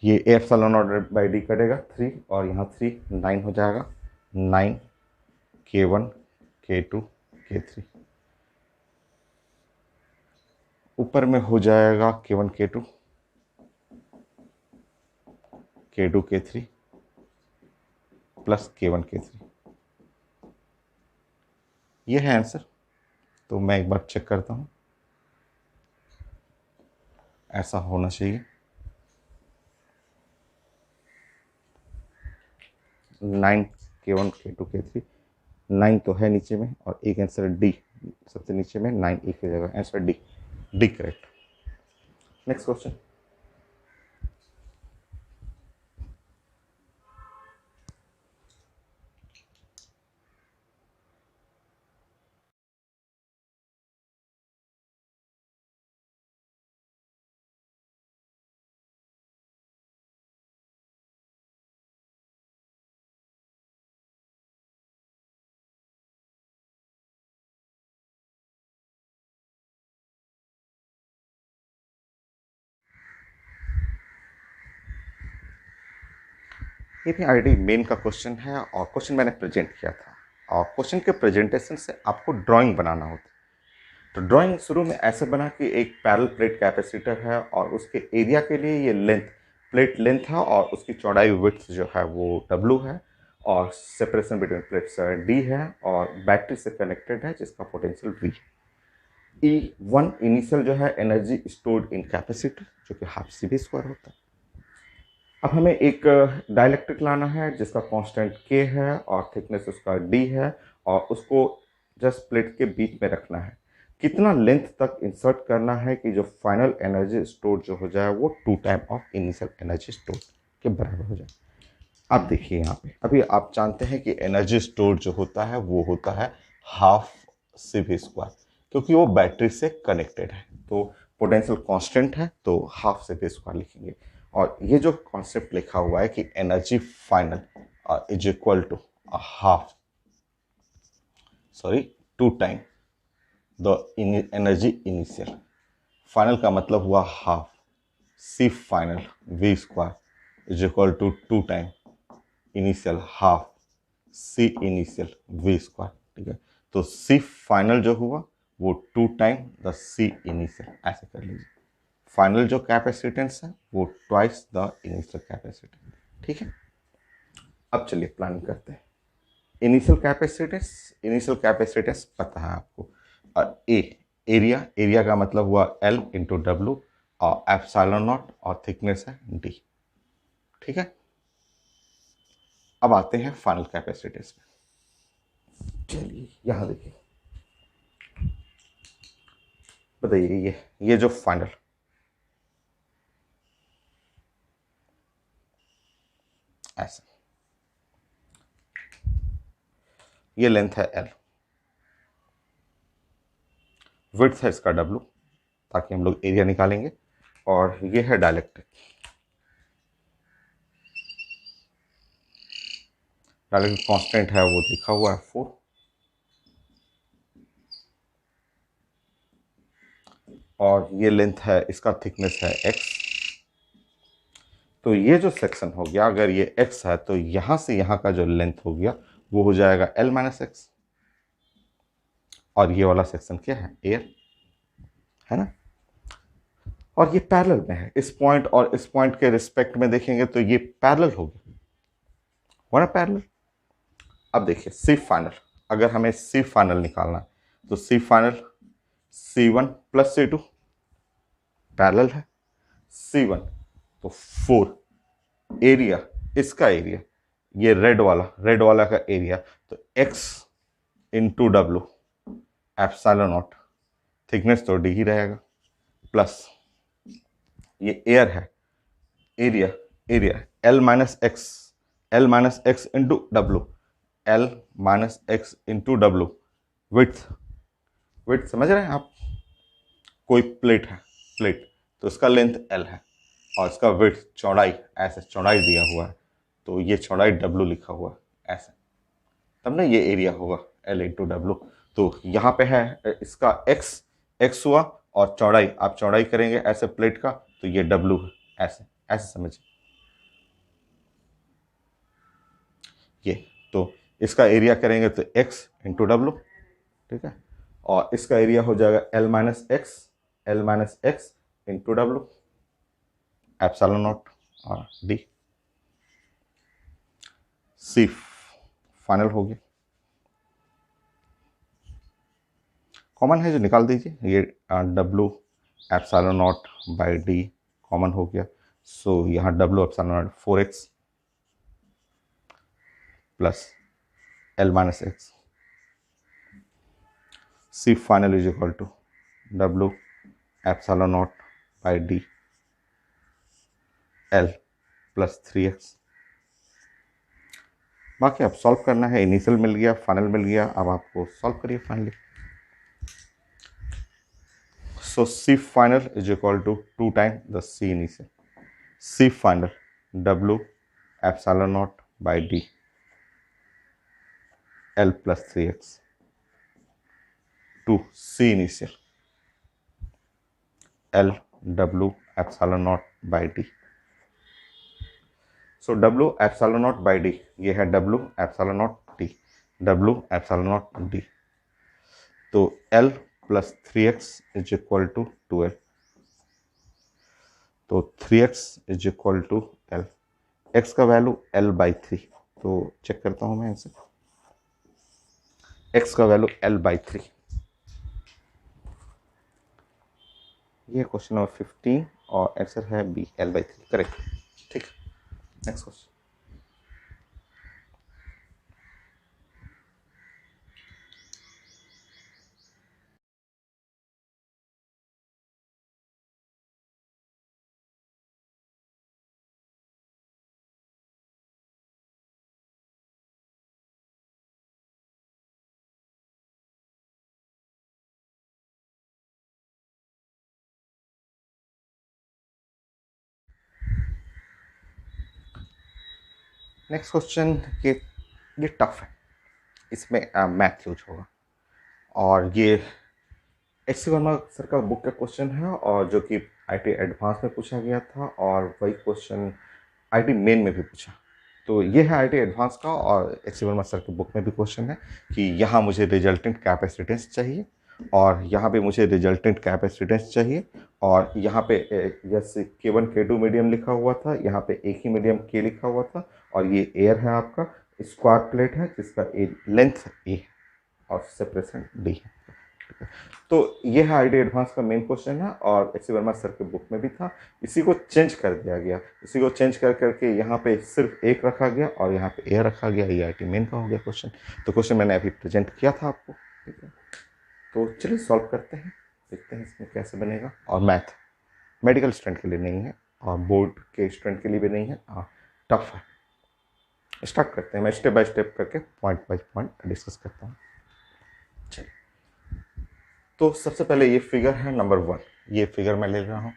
ये एप्सिलॉन नॉट बाई d कटेगा 3 और यहाँ 3 9 हो जाएगा, 9 K1 K2 K3, ऊपर में हो जाएगा K1 K2 K2 K3 plus K1 K3। ये है आंसर। तो मैं एक बार चेक करता हूँ, ऐसा होना चाहिए। 9 K1 K2 K3, 9 तो है नीचे में और एक आंसर डी सबसे नीचे में, 9 एक की जगह, answer D, D correct. Next question. ये भी ऑलरेडी मेन का क्वेश्चन है और क्वेश्चन मैंने प्रेजेंट किया था, और क्वेश्चन के प्रेजेंटेशन से आपको ड्राइंग बनाना होता है। तो ड्राइंग शुरू में ऐसे बना कि एक पैरेलल प्लेट कैपेसिटर है और उसके एरिया के लिए ये लेंथ, प्लेट लेंथ है और उसकी चौड़ाई विड्थ जो है वो W है, और सेपरेशन बिटवीन प्लेट्स D है, और बैटरी से कनेक्टेड है जिसका पोटेंशियल V है। E1 इनिशियल जो है एनर्जी स्टोर्ड इन कैपेसिटर, जो कि हाफ CV² होता है। अब हमें एक डाइलेक्ट्रिक लाना है जिसका कांस्टेंट K है और थिकनेस उसका D है, और उसको जस्ट प्लेट के बीच में रखना है। कितना लेंथ तक इंसर्ट करना है कि जो फाइनल एनर्जी स्टोर जो हो जाए वो 2 time of initial energy store के बराबर हो जाए। अब देखिए यहाँ पे अभी आप जानते हैं कि एनर्जी स्टोर जो होता है वो होता है हाफ CV स्क्वायर, क्योंकि वो बैटरी से कनेक्टेड है। तो पोटेंशियल कांस्टेंट है तो हाफ CV स्क्वायर लिखेंगे। और ये जो कॉन्सेप्ट लिखा हुआ है कि energy final is equal to half two time the energy initial. Final का मतलब हुआ half C final V square is equal to 2 time initial half C initial V square. ठीक है, तो C फाइनल जो हुआ वो 2 टाइम द C इनिशियल, ऐसे कर लीजिए। फाइनल जो कैपेसिटेंस है वो ट्वाइस द इनिशियल कैपेसिटेंस। ठीक है, अब चलिए प्लानिंग करते हैं। इनिशियल कैपेसिटेंस पता है आपको। और एरिया का मतलब हुआ L इंटू डब्ल्यू और एप्सिलॉन नॉट और थिकनेस है D। ठीक है, अब आते हैं फाइनल कैपेसिटेंस में। चलिए यहां देखिए, बताइए ये जो फाइनल ऐसा, ये लेंथ है L, विड्थ है इसका W, ताकि हम लोग एरिया निकालेंगे। और ये है डायलेक्ट्रिक कांस्टेंट है वो लिखा हुआ है 4। और ये लेंथ है, इसका थिकनेस है x। तो ये जो सेक्शन हो गया, अगर ये x है तो यहां से यहां का जो लेंथ हो गया वो हो जाएगा L माइनस एक्स। और ये वाला सेक्शन क्या है, एयर है ना। और ये पैरेलल में है, इस पॉइंट और इस पॉइंट के रिस्पेक्ट में देखेंगे तो ये पैरेलल हो गया, हो ना पैरेलल। अब देखिए C फाइनल, अगर हमें C फाइनल निकालना है तो C final C1 plus C2 parallel है। C1 तो 4, एरिया, इसका एरिया, ये रेड वाला का एरिया, तो x इंटू डब्ल्यू एप्सिलॉन नॉट, थिकनेस तो D ही रहेगा, प्लस ये एयर है, area L minus x into W, L minus x into W. With समझ रहे हैं आप, कोई प्लेट तो इसका लेंथ L है और इसका विड्थ चौड़ाई, ऐसे चौड़ाई दिया हुआ है तो ये चौड़ाई W लिखा हुआ है ऐसे, तब ना ये एरिया होगा L इंटू डब्ल्यू। तो यहाँ पे है इसका x हुआ और चौड़ाई, आप चौड़ाई करेंगे ऐसे प्लेट का तो ये W है, ऐसे ऐसे समझिए ये। तो इसका एरिया करेंगे तो x इंटू डब्ल्यू, ठीक है, और इसका एरिया हो जाएगा L माइनस एक्स इंटू डब्ल्यू एप्सिलॉन नॉट और D। C फाइनल हो गया, कॉमन है जो निकाल दीजिए, ये W epsilon not by D common हो गया। सो यहाँ W epsilon not 4x plus L minus x. C final is equal to W epsilon not by D L plus 3x। बाकी अब सॉल्व करना है, इनिशियल मिल गया, फाइनल मिल गया, अब आपको सॉल्व करिए finally. So C final is equal to 2 times the C initial. C final W epsilon naught by D L plus 3x to C initial L W epsilon naught by D. So W epsilon naught by D, ये है W epsilon naught D, W epsilon naught D. तो L plus 3x is equal to 12. तो 3x is equal to L, x का value L by 3, तो check करता हूं मैं इसे, x का वैल्यू L बाई 3। ये क्वेश्चन नंबर 15 और आंसर है B, L बाई 3 करेक्ट। ठीक, नेक्स्ट क्वेश्चन। नेक्स्ट क्वेश्चन, ये टफ है, इसमें मैथ यूज होगा, और ये एच सी वर्मा सर का बुक का क्वेश्चन है, और जो कि आईटी एडवांस में पूछा गया था, और वही क्वेश्चन आईटी मेन में भी पूछा। तो ये है आईटी एडवांस का, और एच सी वर्मा सर के बुक में भी क्वेश्चन है कि यहाँ मुझे रिजल्टेंट कैपेसिटेंस चाहिए, और यहाँ पे मुझे रिजल्टेंट कैपेसिटेंस चाहिए, और यहाँ पे यस K1 K2 मीडियम लिखा हुआ था, यहाँ पे एक ही मीडियम K लिखा हुआ था, और ये एयर है आपका, स्क्वायर प्लेट है जिसका लेंथ ए है और सेपरेशन डी है। तो ये है आईटी एडवांस का मेन क्वेश्चन है, और एच सी वर्मा सर के बुक में भी था। इसी को चेंज कर दिया गया, इसी को चेंज कर करके यहाँ पे सिर्फ एक रखा गया और यहाँ पे ए रखा गया। ये आईटी मेन का हो गया क्वेश्चन। तो क्वेश्चन मैंने अभी प्रेजेंट किया था आपको, ठीक है। तो चलिए सॉल्व करते हैं, देखते हैं इसमें कैसे बनेगा। और मैथ मेडिकल स्टूडेंट के लिए नहीं है, और बोर्ड के स्टूडेंट के लिए भी नहीं है, टफ है। स्टार्ट करते हैं, मैं स्टेप बाय स्टेप करके पॉइंट बाय पॉइंट डिस्कस करता हूँ। चलिए, तो सबसे पहले ये फिगर है नंबर 1, ये फिगर मैं ले रहा हूँ।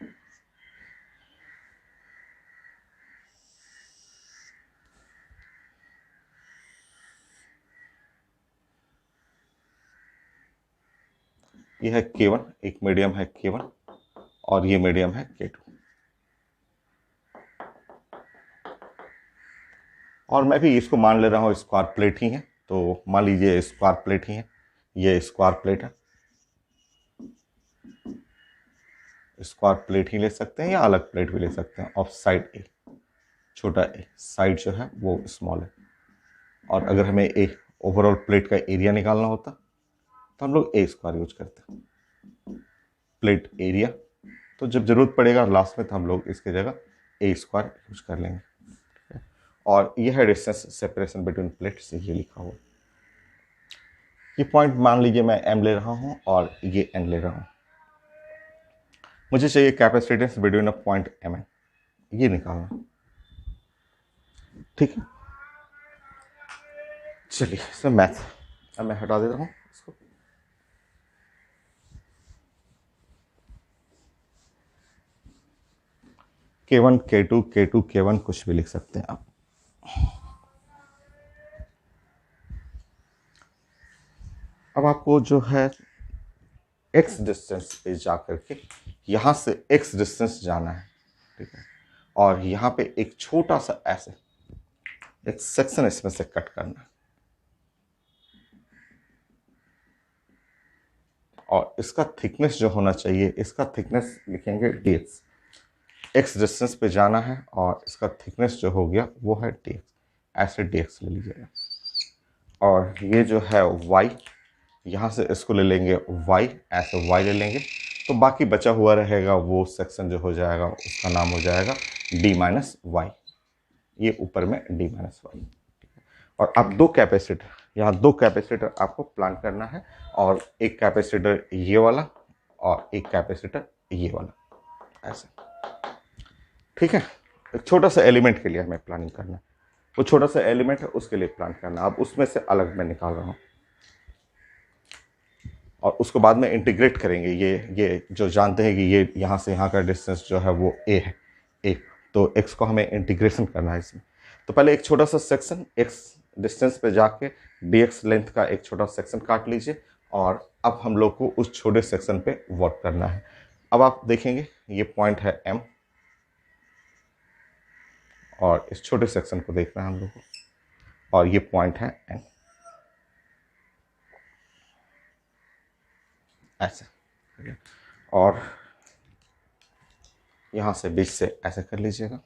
ये है K1, एक मीडियम है K1, और ये मीडियम है K2। और मैं भी इसको मान ले रहा हूँ स्क्वायर प्लेट ही है, तो मान लीजिए स्क्वायर प्लेट ही है, ये स्क्वायर प्लेट है। स्क्वायर प्लेट ही ले सकते हैं या अलग प्लेट भी ले सकते हैं। ऑफ साइड ए, छोटा ए, साइड जो है वो स्मॉल है। और अगर हमें ए ओवरऑल प्लेट का एरिया निकालना होता तो हम लोग ए स्क्वायर यूज करते हैं, प्लेट एरिया। तो जब जरूरत पड़ेगा लास्ट में तो हम लोग इसकी जगह ए स्क्वायर यूज कर लेंगे। और यह है डिस्टेंस सेपरेशन बिटवीन प्लेट्स, ये लिखा हुआ। ये पॉइंट मान लीजिए मैं एम ले रहा हूँ और ये एन ले रहा हूँ। मुझे चाहिए capacitance between a point m n, ये निकालना, ठीक है। चलिए इसमें मैथ, अब मैं हटा देता हूँ इसको। K1 K2 K2 K1 कुछ भी लिख सकते हैं आप। अब आपको जो है x डिस्टेंस पे जा करके यहाँ से x डिस्टेंस जाना है, ठीक है। और यहाँ पे एक छोटा सा ऐसे एक सेक्शन इसमें से कट करना है, और इसका थिकनेस जो होना चाहिए, इसका थिकनेस लिखेंगे dx। x डिस्टेंस पे जाना है और इसका थिकनेस जो हो गया वो है dx, ऐसे dx ले लीजिएगा। और ये जो है y, यहाँ से इसको ले लेंगे y, ऐसे y ले लेंगे। तो बाकी बचा हुआ रहेगा वो सेक्शन जो हो जाएगा उसका नाम हो जाएगा d माइनस वाई, ये ऊपर में d माइनस वाई। और अब दो कैपेसिटर, यहाँ दो कैपेसिटर आपको प्लान करना है, और एक कैपेसिटर ये वाला और एक कैपेसिटर ये वाला, ऐसे, ठीक है। एक छोटा सा एलिमेंट के लिए हमें प्लानिंग करना है, वो छोटा सा एलिमेंट है उसके लिए प्लान करना। अब उसमें से अलग मैं निकाल रहा हूँ, और उसको बाद में इंटीग्रेट करेंगे। ये जो जानते हैं कि ये यहाँ से यहाँ का डिस्टेंस जो है वो a है, a, तो x को हमें इंटीग्रेशन करना है इसमें। तो पहले एक छोटा सा सेक्शन x डिस्टेंस पे जाके dx लेंथ का एक छोटा सेक्शन काट लीजिए, और अब हम लोग को उस छोटे सेक्शन पे वर्क करना है। अब आप देखेंगे ये पॉइंट है m, और इस छोटे सेक्शन को देखना है हम लोग को, और ये पॉइंट है n, ऐसे। और यहाँ से बीच से ऐसे कर लीजिएगा।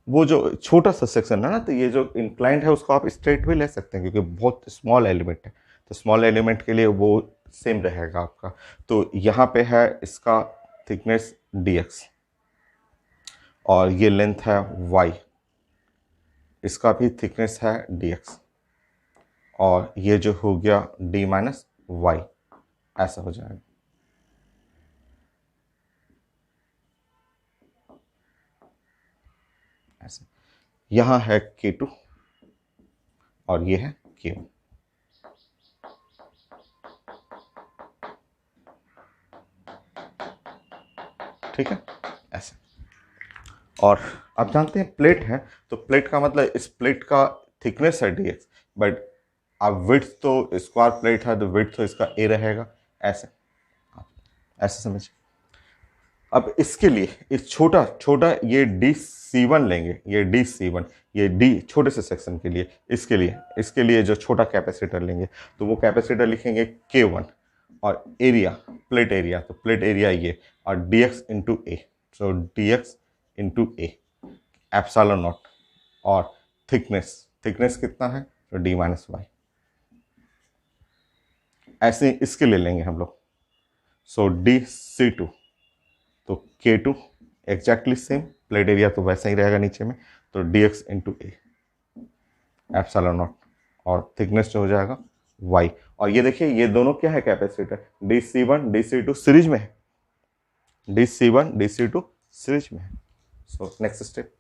वो जो छोटा सा सेक्शन है ना, तो ये जो इंक्लाइंड है उसको आप स्ट्रेट भी ले सकते हैं, क्योंकि बहुत स्मॉल एलिमेंट है, तो स्मॉल एलिमेंट के लिए वो सेम रहेगा आपका। तो यहाँ पे है इसका थिकनेस dx, और ये लेंथ है y, इसका भी थिकनेस है dx, और ये जो हो गया d माइनस वाई, ऐसा हो जाएगा। ऐसे यहाँ है K2 और ये है K1, ठीक है, ऐसे। और आप जानते हैं प्लेट है, तो प्लेट का मतलब इस प्लेट का थिकनेस है dx, बट अब विड्थ तो स्क्वायर प्लेट है तो विड्थ तो इसका a रहेगा, ऐसे ऐसे समझिए। अब इसके लिए इस छोटा छोटा ये DC1 लेंगे, ये DC1, ये D छोटे से सेक्शन के लिए, इसके लिए जो छोटा कैपेसिटर लेंगे, तो वो कैपेसिटर लिखेंगे K1, और एरिया, प्लेट एरिया, तो प्लेट एरिया ये, और dx into A, so dx into A epsilon not, और थिकनेस कितना है, तो d माइनस वाई। ऐसे इसके ले लेंगे हम लोग, सो DC2, तो K2 exactly same, plate area तो वैसा ही रहेगा नीचे में, तो dx into A epsilon not, और थिकनेस जो हो जाएगा y। और ये देखिए ये दोनों क्या है कैपेसिटर, DC1 DC2 सीरीज में है, DC1 DC2 सीरीज में है। So next step,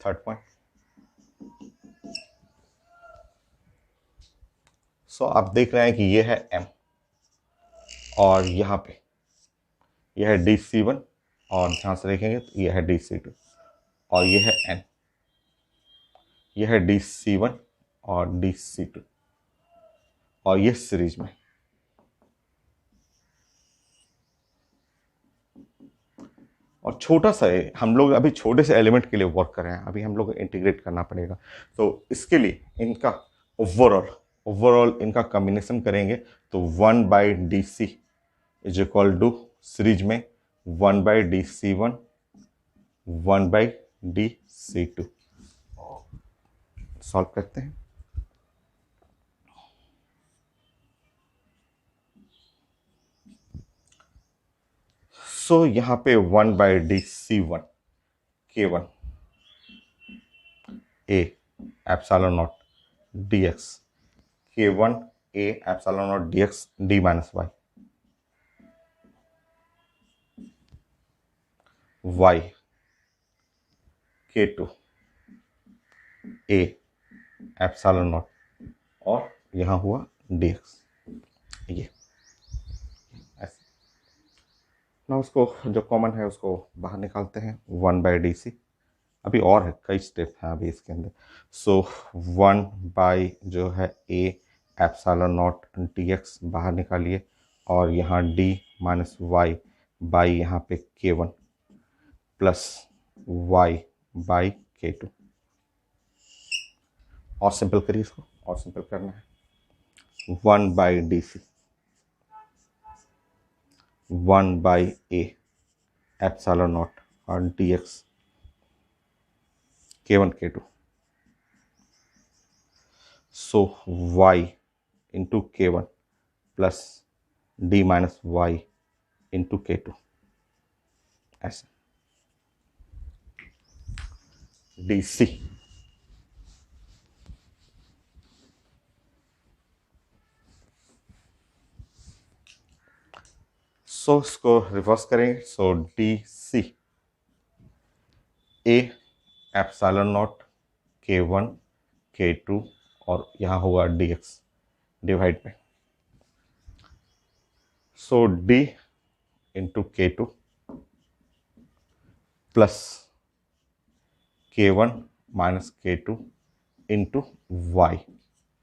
third point. So आप देख रहे हैं कि ये है m, और यहाँ पे यह है DC1, और ध्यान से देखेंगे तो यह है DC2, और यह है n, यह है DC1 और DC2, और ये सीरीज में। और छोटा सा है, हम लोग अभी छोटे से एलिमेंट के लिए वर्क कर रहे हैं, अभी हम लोग इंटीग्रेट करना पड़ेगा, तो इसके लिए इनका ओवरऑल इनका कॉम्बिनेशन करेंगे, तो 1/DC is equal to series में 1/DC1 1/DC2। सॉल्व करते हैं। सो यहाँ पे 1/DC1 K1 A epsilon not dx, K1 A epsilon not dx d minus y, y K2 A epsilon not, और यहाँ हुआ dx, ये ऐसे। ना उसको जो कॉमन है उसको बाहर निकालते हैं, 1/DC, अभी और है कई स्टेप हैं अभी इसके अंदर। सो 1 जो है a एप्सिलॉन नॉट dx बाहर निकालिए, और यहाँ d माइनस वाई बाई यहाँ पे K1 plus y by K2, और सिंपल करिए इसको, और सिंपल करना है, 1/DC 1/a एप्सिलॉन नॉट और dx K1 K2, so y into K1 plus d minus y into K2, ऐसे DC। सो इसको रिवर्स करेंगे, so DC A epsilon not K1 K2, और यहाँ होगा dx डिवाइड में, so d into K2 plus K1 minus K2 into y,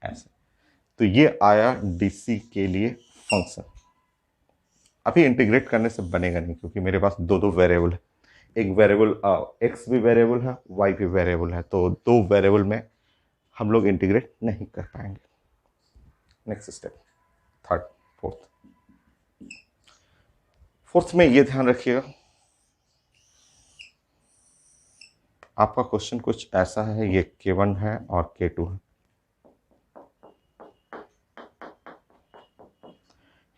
ऐसे। तो ये आया DC के लिए फंक्शन। अभी इंटीग्रेट करने से बनेगा नहीं, क्योंकि मेरे पास दो वेरिएबल है, एक वेरिएबल x भी वेरिएबल है, y भी वेरिएबल है, तो दो वेरिएबल में हम लोग इंटीग्रेट नहीं कर पाएंगे। नेक्स्ट स्टेप, थर्ड फोर्थ में ये ध्यान रखिएगा, आपका क्वेश्चन कुछ ऐसा है, ये K1 है और K2 है,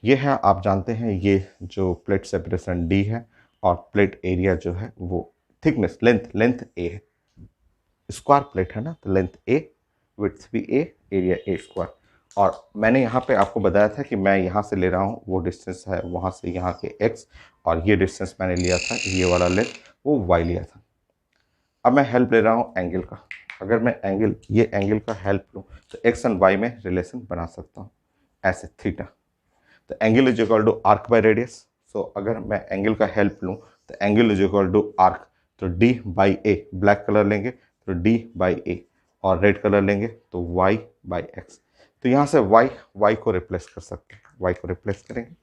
ये है, आप जानते हैं ये जो प्लेट सेपरेशन D है, और प्लेट एरिया जो है वो थिकनेस लेंथ A है, स्क्वायर प्लेट है ना, तो लेंथ A, विड्थ भी A, एरिया A स्क्वायर। और मैंने यहाँ पे आपको बताया था कि मैं यहाँ से ले रहा हूँ, वो डिस्टेंस है वहाँ से यहाँ के x, और ये डिस्टेंस मैंने लिया था, ये वाला लेंथ वो y लिया था। अब मैं हेल्प ले रहा हूँ एंगल का। अगर मैं एंगल, ये एंगल का हेल्प लूँ तो एक्स एंड वाई में रिलेशन बना सकता हूँ ऐसे, थीटा। तो angle is equal to arc by radius. So अगर मैं एंगल का हेल्प लूँ तो angle is equal to arc, तो D by A, black colour लेंगे तो डी बाई ए, और रेड कलर लेंगे तो वाई बाई एक्स। तो यहाँ से वाई को रिप्लेस कर सकते हैं, वाई को रिप्लेस करेंगे,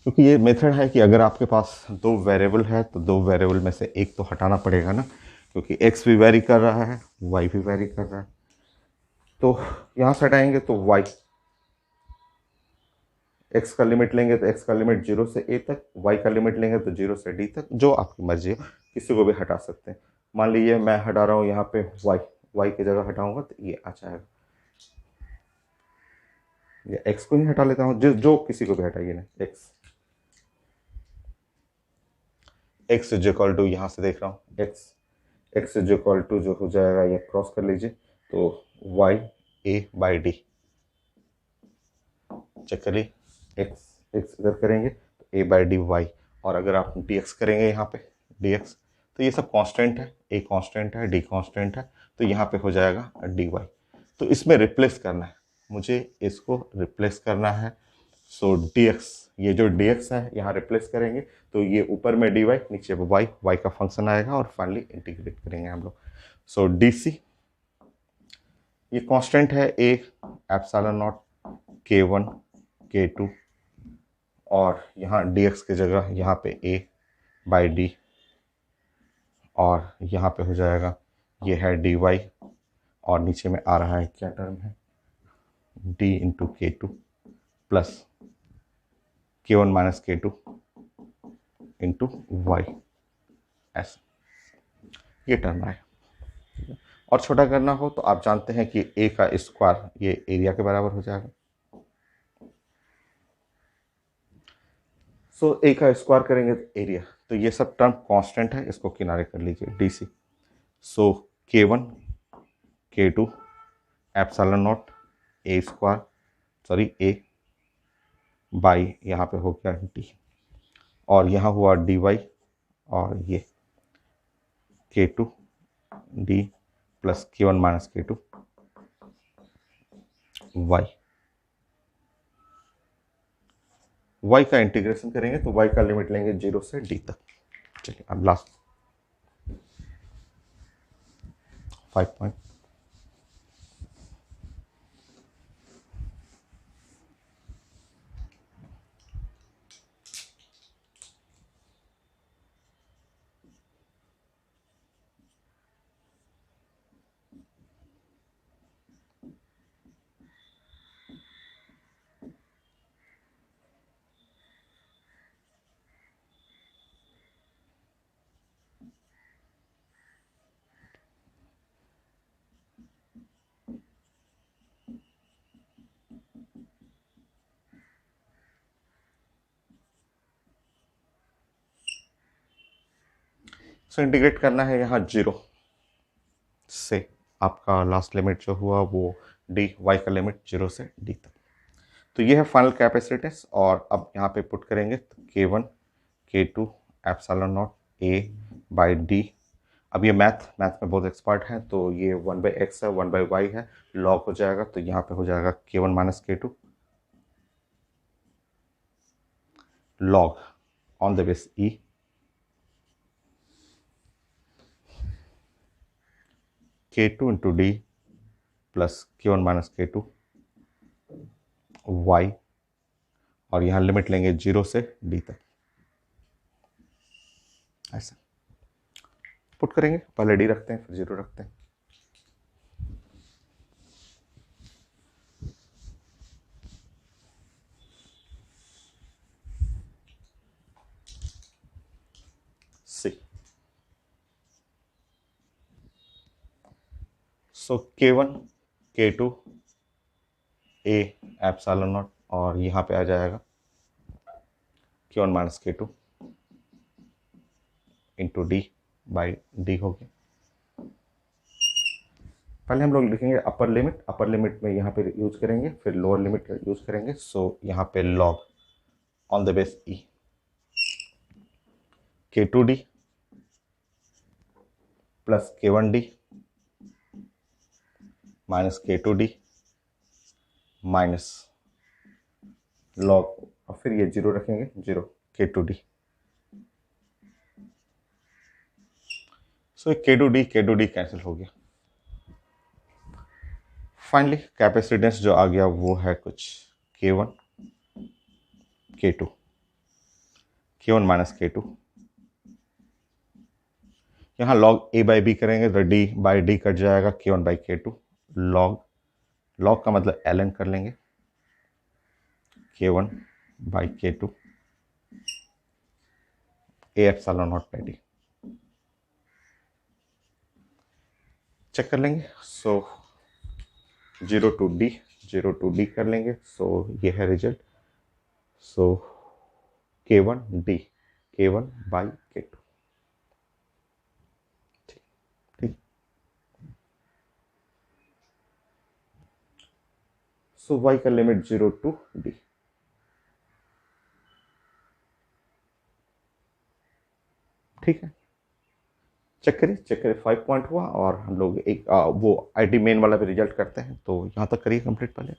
क्योंकि ये मेथड है कि अगर आपके पास दो वेरिएबल है तो दो वेरिएबल में से एक तो हटाना पड़ेगा ना, क्योंकि एक्स भी वेरी कर रहा है, वाई भी वेरी कर रहा है। तो यहाँ से हटाएंगे तो वाई, एक्स का लिमिट लेंगे तो एक्स का लिमिट 0 से ए तक, वाई का लिमिट लेंगे तो 0 से डी तक, जो आपकी मर्जी हो, किसी को भी हटा सकते हैं। मान लीजिए मैं हटा रहा हूँ यहाँ पे वाई, वाई की जगह हटाऊंगा तो ये आ जाएगा, या एक्स को ही हटा लेता हूँ, जो किसी को भी हटाइए ना, x, x is equal to, यहाँ से देख रहा हूँ एक्स इज इक्वल टू जो हो जाएगा, ये क्रॉस कर लीजिए तो y a by d, check करिए, एक्स एक्स इधर करेंगे तो ए बाई डी वाई, और अगर आप डी एक्स करेंगे यहाँ पे डी एक्स, तो ये सब कांस्टेंट है, ए कांस्टेंट है, डी कांस्टेंट है, तो यहाँ पे हो जाएगा डी वाई। तो इसमें रिप्लेस करना है, मुझे इसको रिप्लेस करना है। सो डी एक्स, ये जो डी एक्स है यहाँ रिप्लेस करेंगे तो ये ऊपर में डी वाई, नीचे वाई, वाई का फंक्शन आएगा, और फाइनली इंटीग्रेट करेंगे हम लोग। सो डी सी, ये कांस्टेंट है ए एप्सिलॉन नॉट के वन के टू, और यहाँ dx की जगह यहाँ पे a बाई डी, और यहाँ पे हो जाएगा ये है dy, और नीचे में आ रहा है क्या टर्म है, d इंटू के two plus K one minus K two into Y, ऐसा ये टर्म आए। और छोटा करना हो तो आप जानते हैं कि a का स्क्वायर ये एरिया के बराबर हो जाएगा। सो ए का स्क्वायर करेंगे तो एरिया, तो ये सब टर्म कांस्टेंट है, इसको किनारे कर लीजिए D C. So K one K two epsilon naught A square, sorry A by, यहाँ पे हो गया डी, और यहाँ हुआ डी वाई, और ये के to D plus K one minus K two Y. Y का इंटीग्रेशन करेंगे तो वाई का लिमिट लेंगे 0 से डी तक। चलिए अब लास्ट 5 पॉइंट। सो इंटीग्रेट करना है यहाँ 0 से, आपका लास्ट लिमिट जो हुआ वो डी, वाई का लिमिट 0 से डी तक। तो ये है फाइनल कैपेसिटेंस, और अब यहाँ पे पुट करेंगे तो K one K two epsilon naught A by D. अब ये मैथ में बहुत एक्सपर्ट हैं, तो ये 1/x है, 1/y है, लॉग हो जाएगा, तो यहाँ पे हो जाएगा K one minus K two log on the base E K two into D plus K one minus K two Y, और यहाँ लिमिट लेंगे 0 से डी तक, ऐसा पुट करेंगे। पहले डी रखते हैं फिर 0 रखते हैं। सी, सो K one K to a epsilon not, और यहाँ पे आ जाएगा K one minus K two into D by D हो गया। पहले हम लोग लिखेंगे अपर लिमिट में यहाँ पे यूज करेंगे, फिर लोअर लिमिट यूज करेंगे। सो यहाँ पे log on the base E K2D plus K1D minus K2D minus log, और फिर ये जीरो रखेंगे, जीरो K2D। सो K2D कैंसिल हो गया। फाइनली कैपेसिटेंस जो आ गया वो है कुछ K1 K2, K1 minus K2। यहाँ लॉग A बाई बी करेंगे तो D बाई D कट जाएगा, K1 बाई K2। लॉग का मतलब ln कर लेंगे, K1 by K2 A epsilon not by D। Check कर लेंगे। सो 0 टू D कर लेंगे। सो ये है result. So K1 by K2। ठीक। सो y का लिमिट 0 टू D। ठीक है, चेक करिए 5 पॉइंट हुआ। और हम लोग एक वो आईडी मेन वाला भी रिजल्ट करते हैं, तो यहाँ तक करिए कंप्लीट पहले।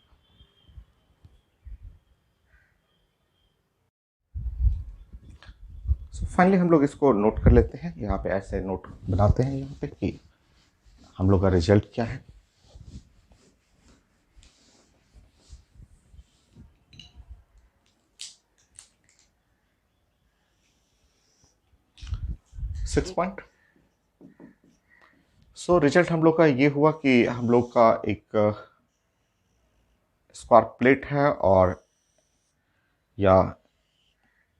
सो फाइनली हम लोग इसको नोट कर लेते हैं। यहाँ पे ऐसे नोट बनाते हैं यहाँ पे कि हम लोग का रिजल्ट क्या है। Six point. सो रिजल्ट हम लोग का ये हुआ कि हम लोग का एक स्क्वायर प्लेट है, और या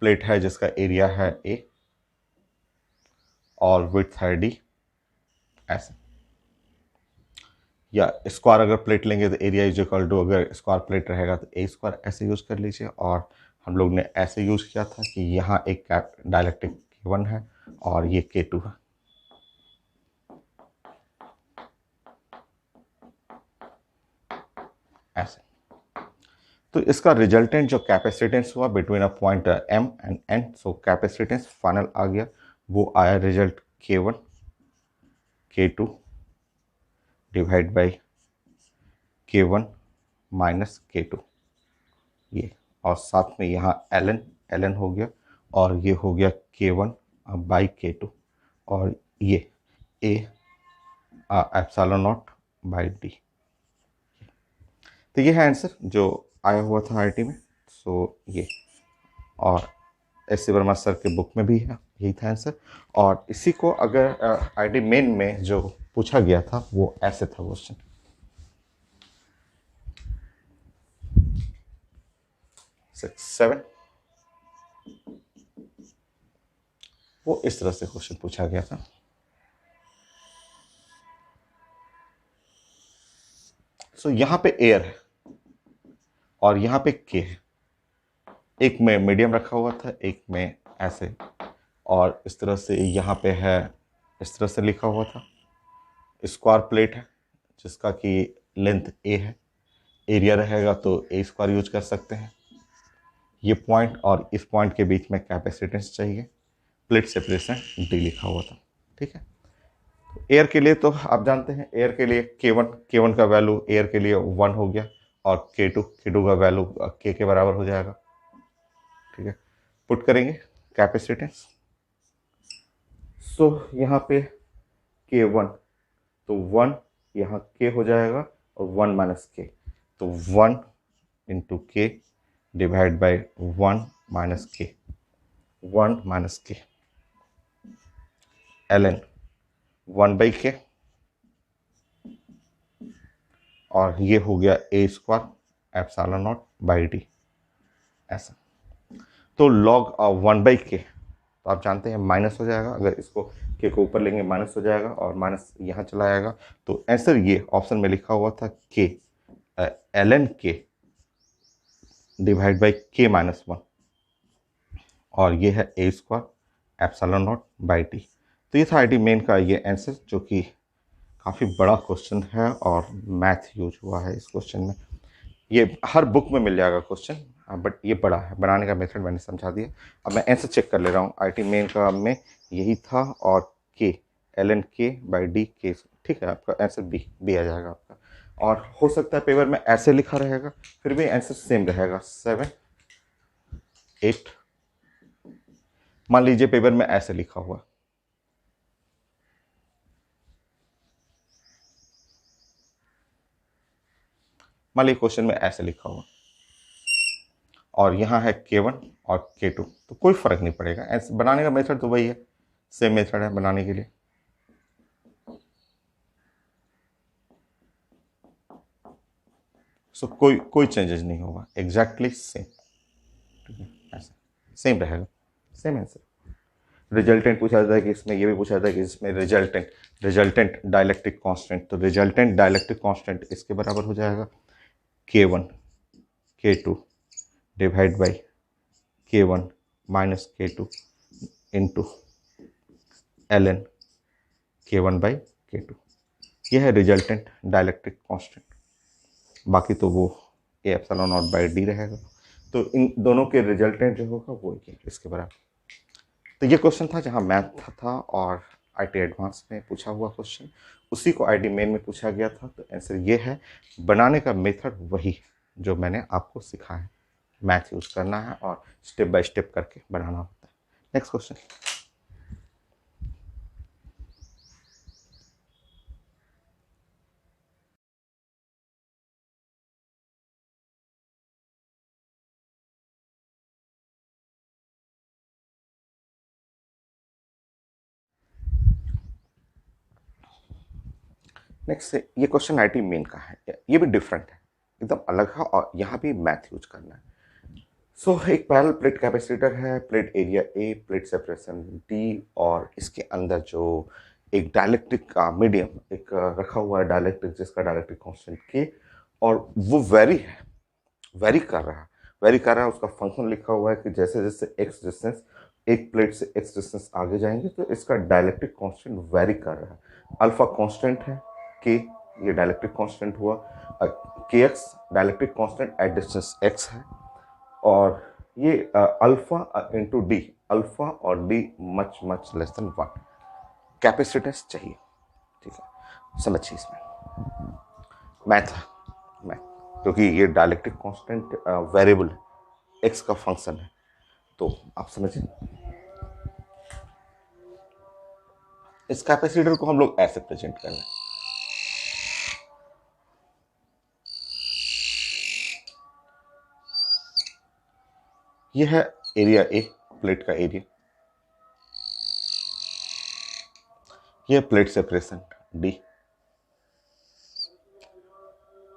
प्लेट है जिसका एरिया है A और विड्थ है D ऐसे। या स्क्वायर अगर प्लेट लेंगे तो एरिया इज इक्वल टू, अगर स्क्वायर प्लेट रहेगा तो A स्क्वायर ऐसे यूज कर लीजिए। और हम लोग ने ऐसे यूज किया था कि यहाँ एक डायलेक्ट्रिक K1 है और ये K2 है ऐसे। तो इसका रिजल्टेंट जो कैपेसिटेंस हुआ between a point M and N, so capacitance final आ गया, वो आया result K1 K2 divide by K1 minus K2 ये, और साथ में यहाँ ln हो गया, और ये हो गया K1 बाई K2, और ये A epsilon not by D। तो ये है आंसर जो आया हुआ था आईटी में। सो ये, और एस वर्मा सर के बुक में भी है, यही था आंसर। और इसी को अगर आईटी मेन में जो पूछा गया था वो ऐसे था क्वेश्चन। सिक्स सेवन, वो इस तरह से क्वेश्चन पूछा गया था। सो यहाँ पे एयर है और यहाँ पे के है, एक में मीडियम रखा हुआ था, एक में ऐसे, और इस तरह से यहाँ पे है, इस तरह से लिखा हुआ था। स्क्वायर प्लेट है जिसका कि लेंथ ए है, एरिया रहेगा तो ए स्क्वायर यूज कर सकते हैं। ये पॉइंट और इस पॉइंट के बीच में कैपेसिटेंस चाहिए, प्लेट सेपरेशन डी लिखा हुआ था। ठीक है, तो एयर के लिए तो आप जानते हैं, एयर के लिए K1 का वैल्यू एयर के लिए 1 हो गया, और K2 का वैल्यू के बराबर हो जाएगा। ठीक है, पुट करेंगे कैपेसिटेंस। सो यहाँ पे K1, तो 1 यहाँ K हो जाएगा, और 1 माइनस K, तो 1 into K divide by 1 minus K, 1 minus K ln 1 by K, और ये हो गया A square epsilon not by D ऐसा। तो लॉग 1 बाई K, तो आप जानते हैं माइनस हो जाएगा, अगर इसको K को ऊपर लेंगे माइनस हो जाएगा, और माइनस यहाँ चला आएगा। तो आंसर ये ऑप्शन में लिखा हुआ था K ln K divide by K minus 1, और ये है A square epsilon not by D। तो ये था आईटी मेन का ये आंसर, जो कि काफ़ी बड़ा क्वेश्चन है और मैथ यूज हुआ है इस क्वेश्चन में। ये हर बुक में मिल जाएगा क्वेश्चन, बट ये बड़ा है, बनाने का मेथड मैंने समझा दिया। अब मैं आंसर चेक कर ले रहा हूँ। आईटी मेन का में यही था, और के LN K/D के, ठीक है, आपका आंसर बी बी आ जाएगा आपका। और हो सकता है पेपर में ऐसे लिखा रहेगा, फिर भी आंसर सेम रहेगा 7 8। मान लीजिए पेपर में ऐसे लिखा हुआ, मान लीजिए क्वेश्चन में ऐसे लिखा हुआ, और यहाँ है K1 और K2, तो कोई फर्क नहीं पड़ेगा। ऐसे बनाने का मेथड तो वही है, सेम मेथड है बनाने के लिए। सो कोई चेंजेस नहीं होगा, एग्जैक्टली सेम, ठीक है, ऐसे सेम रहेगा, सेम आंसर। रिजल्टेंट पूछा जाता है कि इसमें, ये भी पूछा जाता है कि इसमें रिजल्टेंट डाइलेक्ट्रिक कांस्टेंट, तो रिजल्टेंट डाइलेक्ट्रिक कांस्टेंट इसके बराबर हो जाएगा K1 K2 divide by K1 minus K2 into ln K1/K2। यह है रिजल्टेंट डाइलेक्ट्रिक कांस्टेंट। बाकी तो वो ए एप्सिलॉन नॉट बाई डी रहेगा। तो इन दोनों के रिजल्टेंट जो होगा वो इसके बराबर। तो ये क्वेश्चन था जहाँ मैथ था और आईटी एडवांस में पूछा हुआ क्वेश्चन, उसी को आईटी मेन में पूछा गया था। तो आंसर ये है, बनाने का मेथड वही जो मैंने आपको सिखाया है, मैथ यूज़ करना है और स्टेप बाय स्टेप करके बनाना होता है। Next question. नेक्स्ट है, ये क्वेश्चन आईटी मेन का है, ये भी डिफरेंट है, एकदम अलग है, और यहाँ भी मैथ यूज करना है। सो एक पैरेलल प्लेट कैपेसिटर है, plate area A, plate separation D, और इसके अंदर जो एक डाइलेक्ट्रिक का मीडियम एक रखा हुआ है डाइलेक्ट्रिक, जिसका डाइलेक्ट्रिक कांस्टेंट के, और वो वेरी कर रहा है। उसका फंक्शन लिखा हुआ है कि जैसे जैसे एक्स डिस्टेंस, एक प्लेट से एक्स डिस्टेंस आगे जाएंगे तो इसका डाइलेक्ट्रिक कांस्टेंट वेरी कर रहा है। अल्फा कांस्टेंट है, के ये डाइलेक्ट्रिक कांस्टेंट हुआ, के x dielectric constant at distance x है, और ये अल्फा इंटू डी, अल्फा और D much much less than 1 capacitance चाहिए, ठीक है। समझिए इसमें मैथ क्योंकि ये डाइलेक्ट्रिक कांस्टेंट वेरिएबल है, एक्स का फंक्शन है, तो आप समझिए। इस कैपेसिटर को हम लोग ऐसे प्रेजेंट कर रहे हैं, ये है एरिया ए, प्लेट का एरिया, ये प्लेट सेपरेशन डी,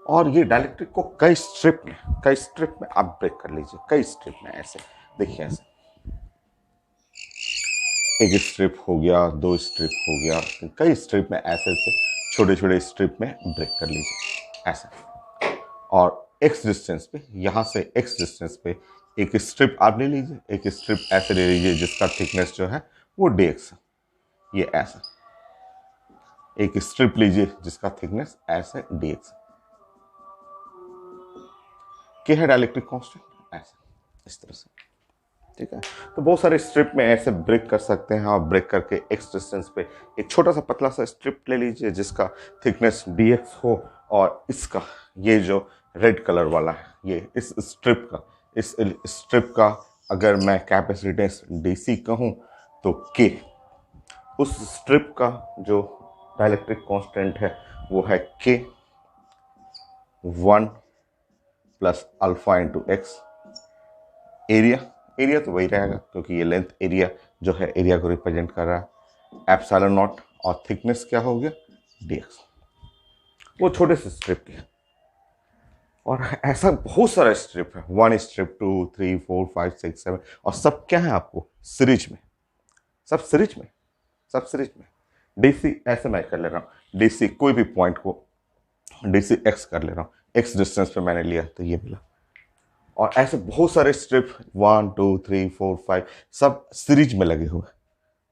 और ये डाइलेक्ट्रिक को कई स्ट्रिप में आप ब्रेक कर लीजिए, कई स्ट्रिप में ऐसे देखिए, ऐसे एक स्ट्रिप हो गया, 2 स्ट्रिप हो गया, कई स्ट्रिप में ऐसे ऐसे छोटे छोटे स्ट्रिप में ब्रेक कर लीजिए ऐसा। और एक्स डिस्टेंस पे, यहाँ से एक्स डिस्टेंस पे एक स्ट्रिप आप ले लीजिए, एक स्ट्रिप ऐसे ले लीजिए जिसका थिकनेस जो है वो dx, ये ऐसा एक स्ट्रिप लीजिए जिसका थिकनेस ऐसे dx, क्या है डाइलेक्ट्रिक कांस्टेंट ऐसा, इस तरह से, ठीक है। तो बहुत सारे स्ट्रिप में ऐसे ब्रेक कर सकते हैं, और ब्रेक करके एक्स डिस्टेंस पे एक छोटा सा पतला सा स्ट्रिप ले लीजिए जिसका थिकनेस dx हो, और इसका ये जो रेड कलर वाला है, ये इस स्ट्रिप का अगर मैं कैपेसिटेंस dc कहूँ तो k, उस स्ट्रिप का जो डाइलेक्ट्रिक कांस्टेंट है वो है k 1 plus alpha into x. Area तो वही रहेगा क्योंकि ये लेंथ एरिया जो है एरिया को रिप्रेजेंट कर रहा है, एप्सिलॉन नॉट, और थिकनेस क्या हो गया dx, वो छोटे से स्ट्रिप के। और ऐसा बहुत सारा स्ट्रिप है, 1 स्ट्रिप 2 3 4 5 6 7, और सब क्या है आपको सीरीज में, सब सीरीज में। डीसी ऐसे मैं कर ले रहा हूँ, डीसी कोई भी पॉइंट को डीसी एक्स कर ले रहा हूँ, एक्स डिस्टेंस पे मैंने लिया तो ये मिला। और ऐसे बहुत सारे स्ट्रिप 1 2 3 4 5 सब सीरीज में लगे हुए,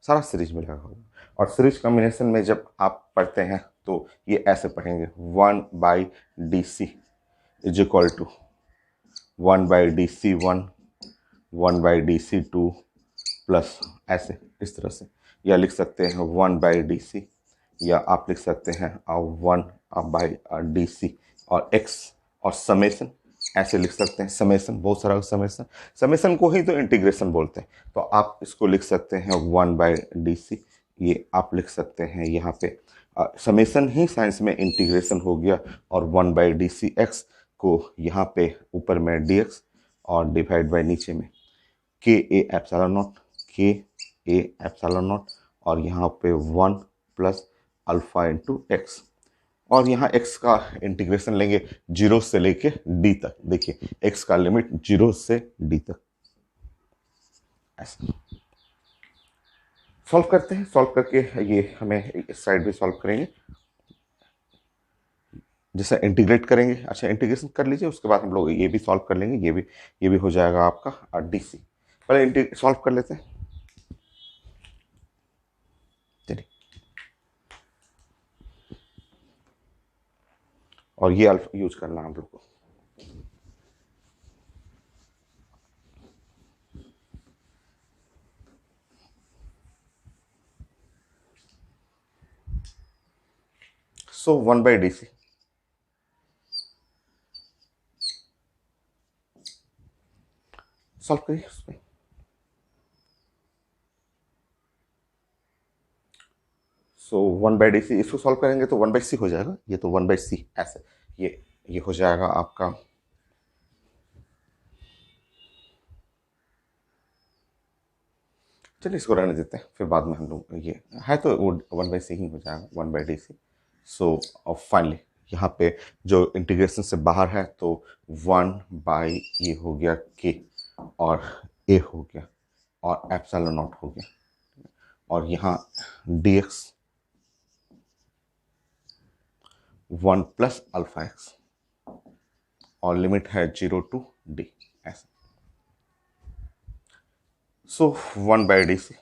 सारा सीरीज में लगा हुआ। और सीरीज कॉम्बिनेशन में जब आप पढ़ते हैं तो ये ऐसे पढ़ेंगे 1/DC, is equal to 1/dc1 1/dc2 plus ऐसे इस तरह से, या लिख सकते हैं 1/dc, या आप लिख सकते हैं 1/dc और x और समेसन, ऐसे लिख सकते हैं समेसन, बहुत सारा समेसन, समेसन को ही तो इंटीग्रेशन बोलते हैं। तो आप इसको लिख सकते हैं 1/dc, ये आप लिख सकते हैं यहाँ पे समेसन ही साइंस में इंटीग्रेशन हो गया, और 1/dcx को यहाँ पे ऊपर में dx और डिवाइड बाय नीचे में के ए एप्सिलॉन नॉट, के ए एप्सिलॉन नॉट, और यहाँ पे 1 प्लस अल्फा इंटू एक्स, और यहाँ x का इंटीग्रेशन लेंगे 0 से लेके d तक। देखिए x का लिमिट 0 से d तक, ऐसा सॉल्व करते हैं। सॉल्व करके ये हमें इस साइड भी सॉल्व करेंगे, जैसे इंटीग्रेट करेंगे। अच्छा इंटीग्रेशन कर लीजिए, उसके बाद हम लोग ये भी सॉल्व कर लेंगे, ये भी हो जाएगा आपका डीसी। पहले सॉल्व कर लेते हैं, चलिए। और ये अल्फा यूज करना हम लोग को। सो 1/dc सॉल्व करिए उसमें। सो 1/dc इसको सॉल्व करेंगे तो 1/c हो जाएगा, ये तो 1/c ऐसे, ये हो जाएगा आपका, चलिए इसको रहने देते हैं, फिर बाद में हम लोग ये है तो वो 1/c ही हो जाएगा, 1/dc। सो और फाइनली यहाँ पे जो इंटीग्रेशन से बाहर है तो 1 ये हो गया k, और a हो गया, और एप्सिलॉन नॉट हो गया, और यहाँ dx 1 प्लस अल्फा एक्स, और लिमिट है 0 टू d ऐसा। सो 1/dc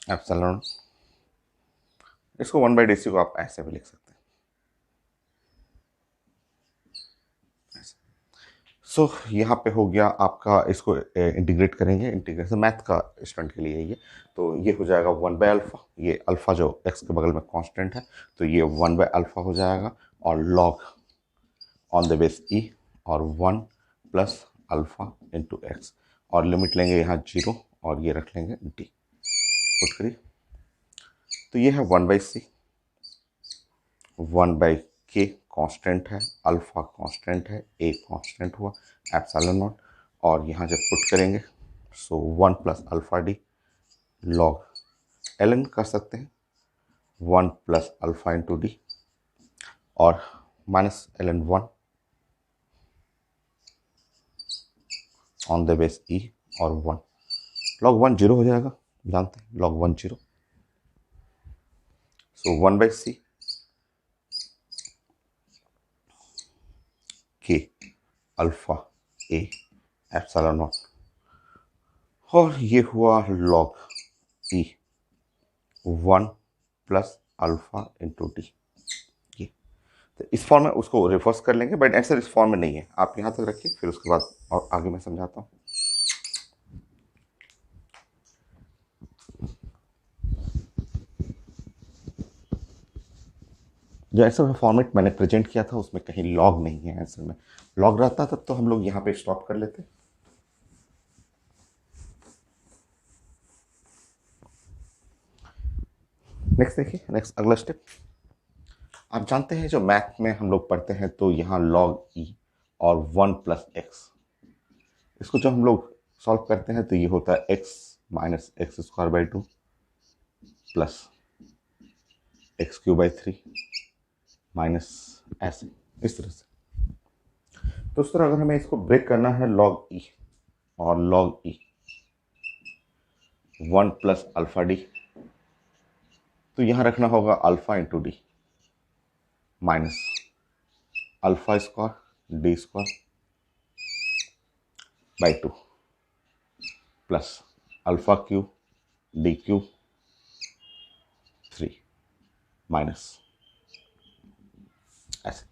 एप्सिलॉन, इसको 1/dc को आप ऐसे भी लिख सकते हैं। सो यहाँ पे हो गया आपका, इसको इंटीग्रेट करेंगे, इंटीग्रेशन मैथ का स्टूडेंट के लिए ये, तो ये हो जाएगा 1/अल्फा, ये अल्फा जो x के बगल में कांस्टेंट है, तो ये 1/अल्फा हो जाएगा, और log on the base E, और 1 प्लस अल्फा इंटू एक्स, और लिमिट लेंगे यहाँ 0, और ये रख लेंगे d, पुट करिए। तो ये है 1/c, 1/k कांस्टेंट है, अल्फा कांस्टेंट है, a कांस्टेंट हुआ, एप्सिलॉन नॉट, और यहाँ जब पुट करेंगे so 1 plus alpha D, log ln कर सकते हैं 1 प्लस अल्फा इंटू डी, और minus ln 1 on the base E, और 1 लॉग 1 0 हो जाएगा, जानते हैं लॉग 1 0। सो 1/c के अल्फा ए एप्सिलॉन नॉट, और ये हुआ लॉग ई 1 प्लस अल्फा इंटू डी। ये तो इस फॉर्म में उसको रिवर्स कर लेंगे, बट आंसर इस फॉर्म में नहीं है, आप यहाँ तक रखिए, फिर उसके बाद और आगे मैं समझाता हूँ। जो आंसर में फॉर्मेट मैंने प्रेजेंट किया था उसमें कहीं लॉग नहीं है आंसर में, लॉग रहता तब तो हम लोग यहाँ पे स्टॉप कर लेते। नेक्स्ट देखिए, नेक्स्ट अगला स्टेप, आप जानते हैं जो मैथ में हम लोग पढ़ते हैं तो यहाँ लॉग ई और 1 प्लस एक्स, इसको जब हम लोग सॉल्व करते हैं तो ये होता है x minus x square by 2 plus x³ by 3 minus ऐसे, इस तरह से। तो उस तरह अगर हमें इसको ब्रेक करना है लॉग ई और लॉग ई 1 प्लस अल्फा डी, तो यहाँ रखना होगा alpha into D minus alpha square D square by 2 plus alpha cube D cube minus ऐसे।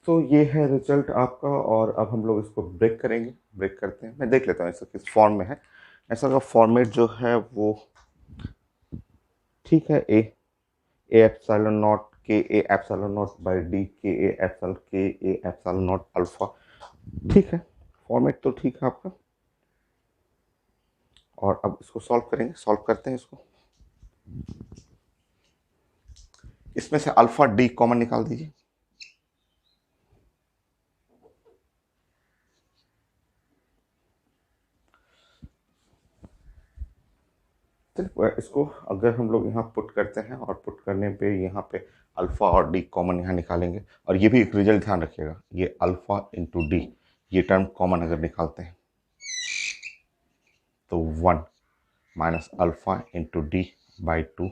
तो ये है रिजल्ट आपका, और अब हम लोग इसको ब्रेक करेंगे। ब्रेक करते हैं, मैं देख लेता हूँ ऐसा किस फॉर्म में है। ऐसा का फॉर्मेट जो है वो ठीक है, ए एप्सिलॉन नॉट के ए एप्सिलॉन नॉट बाई डी के ए एप्सिलॉन नॉट अल्फा, ठीक है, फॉर्मेट तो ठीक है आपका। और अब इसको सॉल्व करेंगे, सॉल्व करते हैं इसको। इसमें से अल्फा डी कॉमन निकाल दीजिए। तो इसको अगर हम लोग यहाँ पुट करते हैं, और पुट करने पे यहाँ पे अल्फा और डी कॉमन यहाँ निकालेंगे, और ये भी एक रिजल्ट ध्यान रखिएगा, ये अल्फा इंटू डी, ये टर्म कॉमन अगर निकालते हैं तो 1 minus alpha into D by 2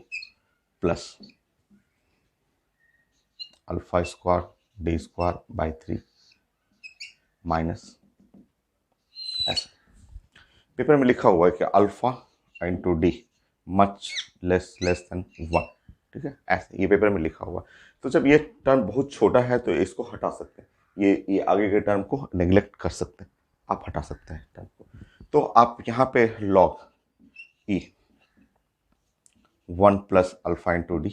plus alpha square D square by 3 minus ऐसा। पेपर में लिखा हुआ है कि alpha into D much less than 1, ठीक है, ऐसे ये पेपर में लिखा हुआ। तो जब ये टर्म बहुत छोटा है तो इसको हटा सकते हैं, ये आगे के टर्म को नेग्लेक्ट कर सकते हैं, आप हटा सकते हैं टर्म को। तो आप यहाँ पे लॉग ई 1 प्लस अल्फा इंटू डी,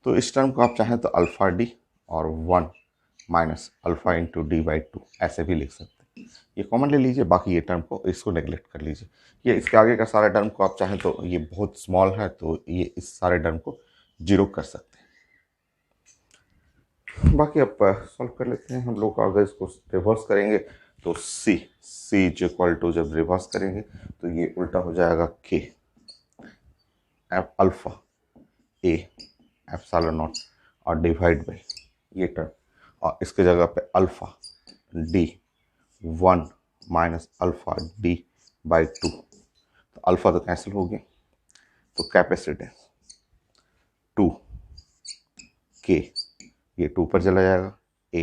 तो इस टर्म को आप चाहें तो अल्फा डी और 1 minus alpha into D by 2 ऐसे भी लिख सकते हैं। ये कॉमन ले लीजिए, बाकी ये टर्म को इसको नेग्लेक्ट कर लीजिए। ये इसके आगे का सारा टर्म को आप चाहें तो, ये बहुत स्मॉल है तो ये इस सारे टर्म को जीरो कर सकते हैं। बाकी अब सॉल्व कर लेते हैं हम लोग। अगर इसको रिवर्स करेंगे तो सी इज इक्वल टू, जब रिवर्स करेंगे तो ये उल्टा हो जाएगा के अल्फा ए एप्सिलॉन नॉट और डिवाइड बाई ये टर्म, और इसके जगह पे alpha D 1 minus alpha D by 2, तो अल्फा तो कैंसिल हो गया, तो कैपेसिटेंस 2 के, ये 2 पर चला जाएगा, ए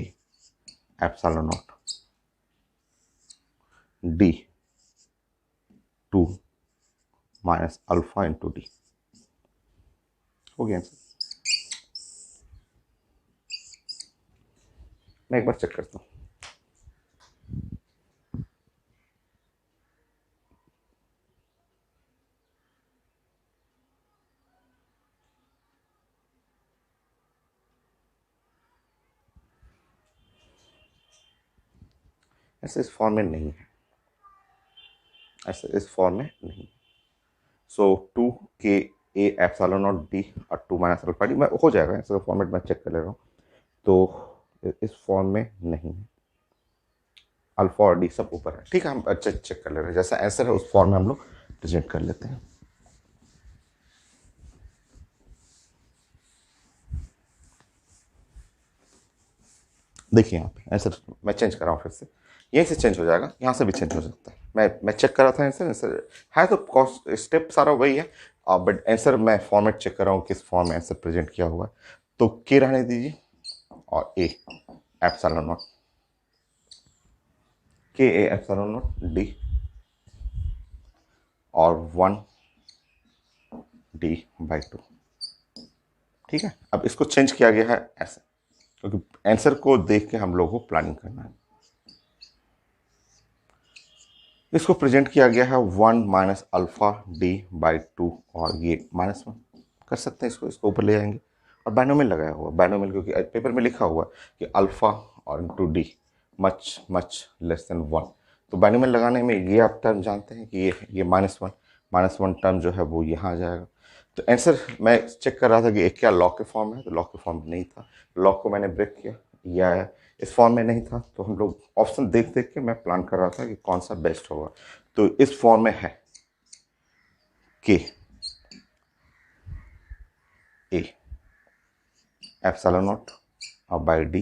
epsilon not D 2 minus alpha into D, हो गया आंसर। मैं एक बार चेक करता हूँ। ऐसे इस फॉर्म में नहीं है, ऐसे इस फॉर्म में नहीं। सो 2 के ए एप्सिलॉन नॉट डी और 2 माइनस अल्फा डी मैं हो जाएगा, ऐसा फॉर्मेट मैं चेक कर ले रहा हूँ, तो इस फॉर्म में नहीं है। अल्फा और डी सब ऊपर है, ठीक है, हम अच्छे चेक कर ले रहे हैं, जैसा आंसर है उस फॉर्म में हम लोग प्रेजेंट कर लेते हैं। देखिए यहाँ पे आंसर मैं चेंज कर रहा हूँ, फिर से यहीं से चेंज हो जाएगा, यहाँ से भी चेंज हो सकता है। मैं चेक कर रहा था आंसर है, तो कॉस्ट स्टेप सारा वही है, बट आंसर मैं फॉर्मेट चेक कर रहा हूँ किस फॉर्म में आंसर प्रेजेंट किया हुआ है। तो के रहने दीजिए, और ए एप्सिलॉन नॉट के ए एप्सिलॉन नॉट डी और 1 डी बाई 2, ठीक है। अब इसको चेंज किया गया है ऐसे, क्योंकि आंसर को देख के हम लोग को प्लानिंग करना है। इसको प्रेजेंट किया गया है 1 माइनस अल्फा डी बाई 2, और ये -1 कर सकते हैं, इसको ऊपर ले जाएंगे। और बाइनोमियल लगाया हुआ, बाइनोमियल क्योंकि पेपर में लिखा हुआ कि अल्फा और into D much less than 1, तो बाइनोमियल लगाने में ये आप टर्म जानते हैं कि ये -1 टर्म जो है वो यहाँ आ जाएगा। तो आंसर मैं चेक कर रहा था कि एक क्या लॉग के फॉर्म में है, तो लॉग के फॉर्म में नहीं था, लॉग को मैंने ब्रेक किया, या इस फॉर्म में नहीं था, तो हम लोग ऑप्शन देख देख के मैं प्लान कर रहा था कि कौन सा बेस्ट होगा। तो इस फॉर्म में है के ए एप्सिलॉन नॉट और by D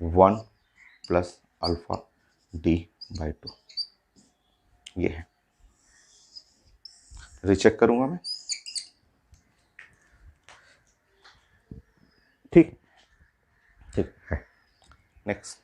1 plus alpha D by 2, ये है। रीचेक करूंगा मैं, ठीक है। नेक्स्ट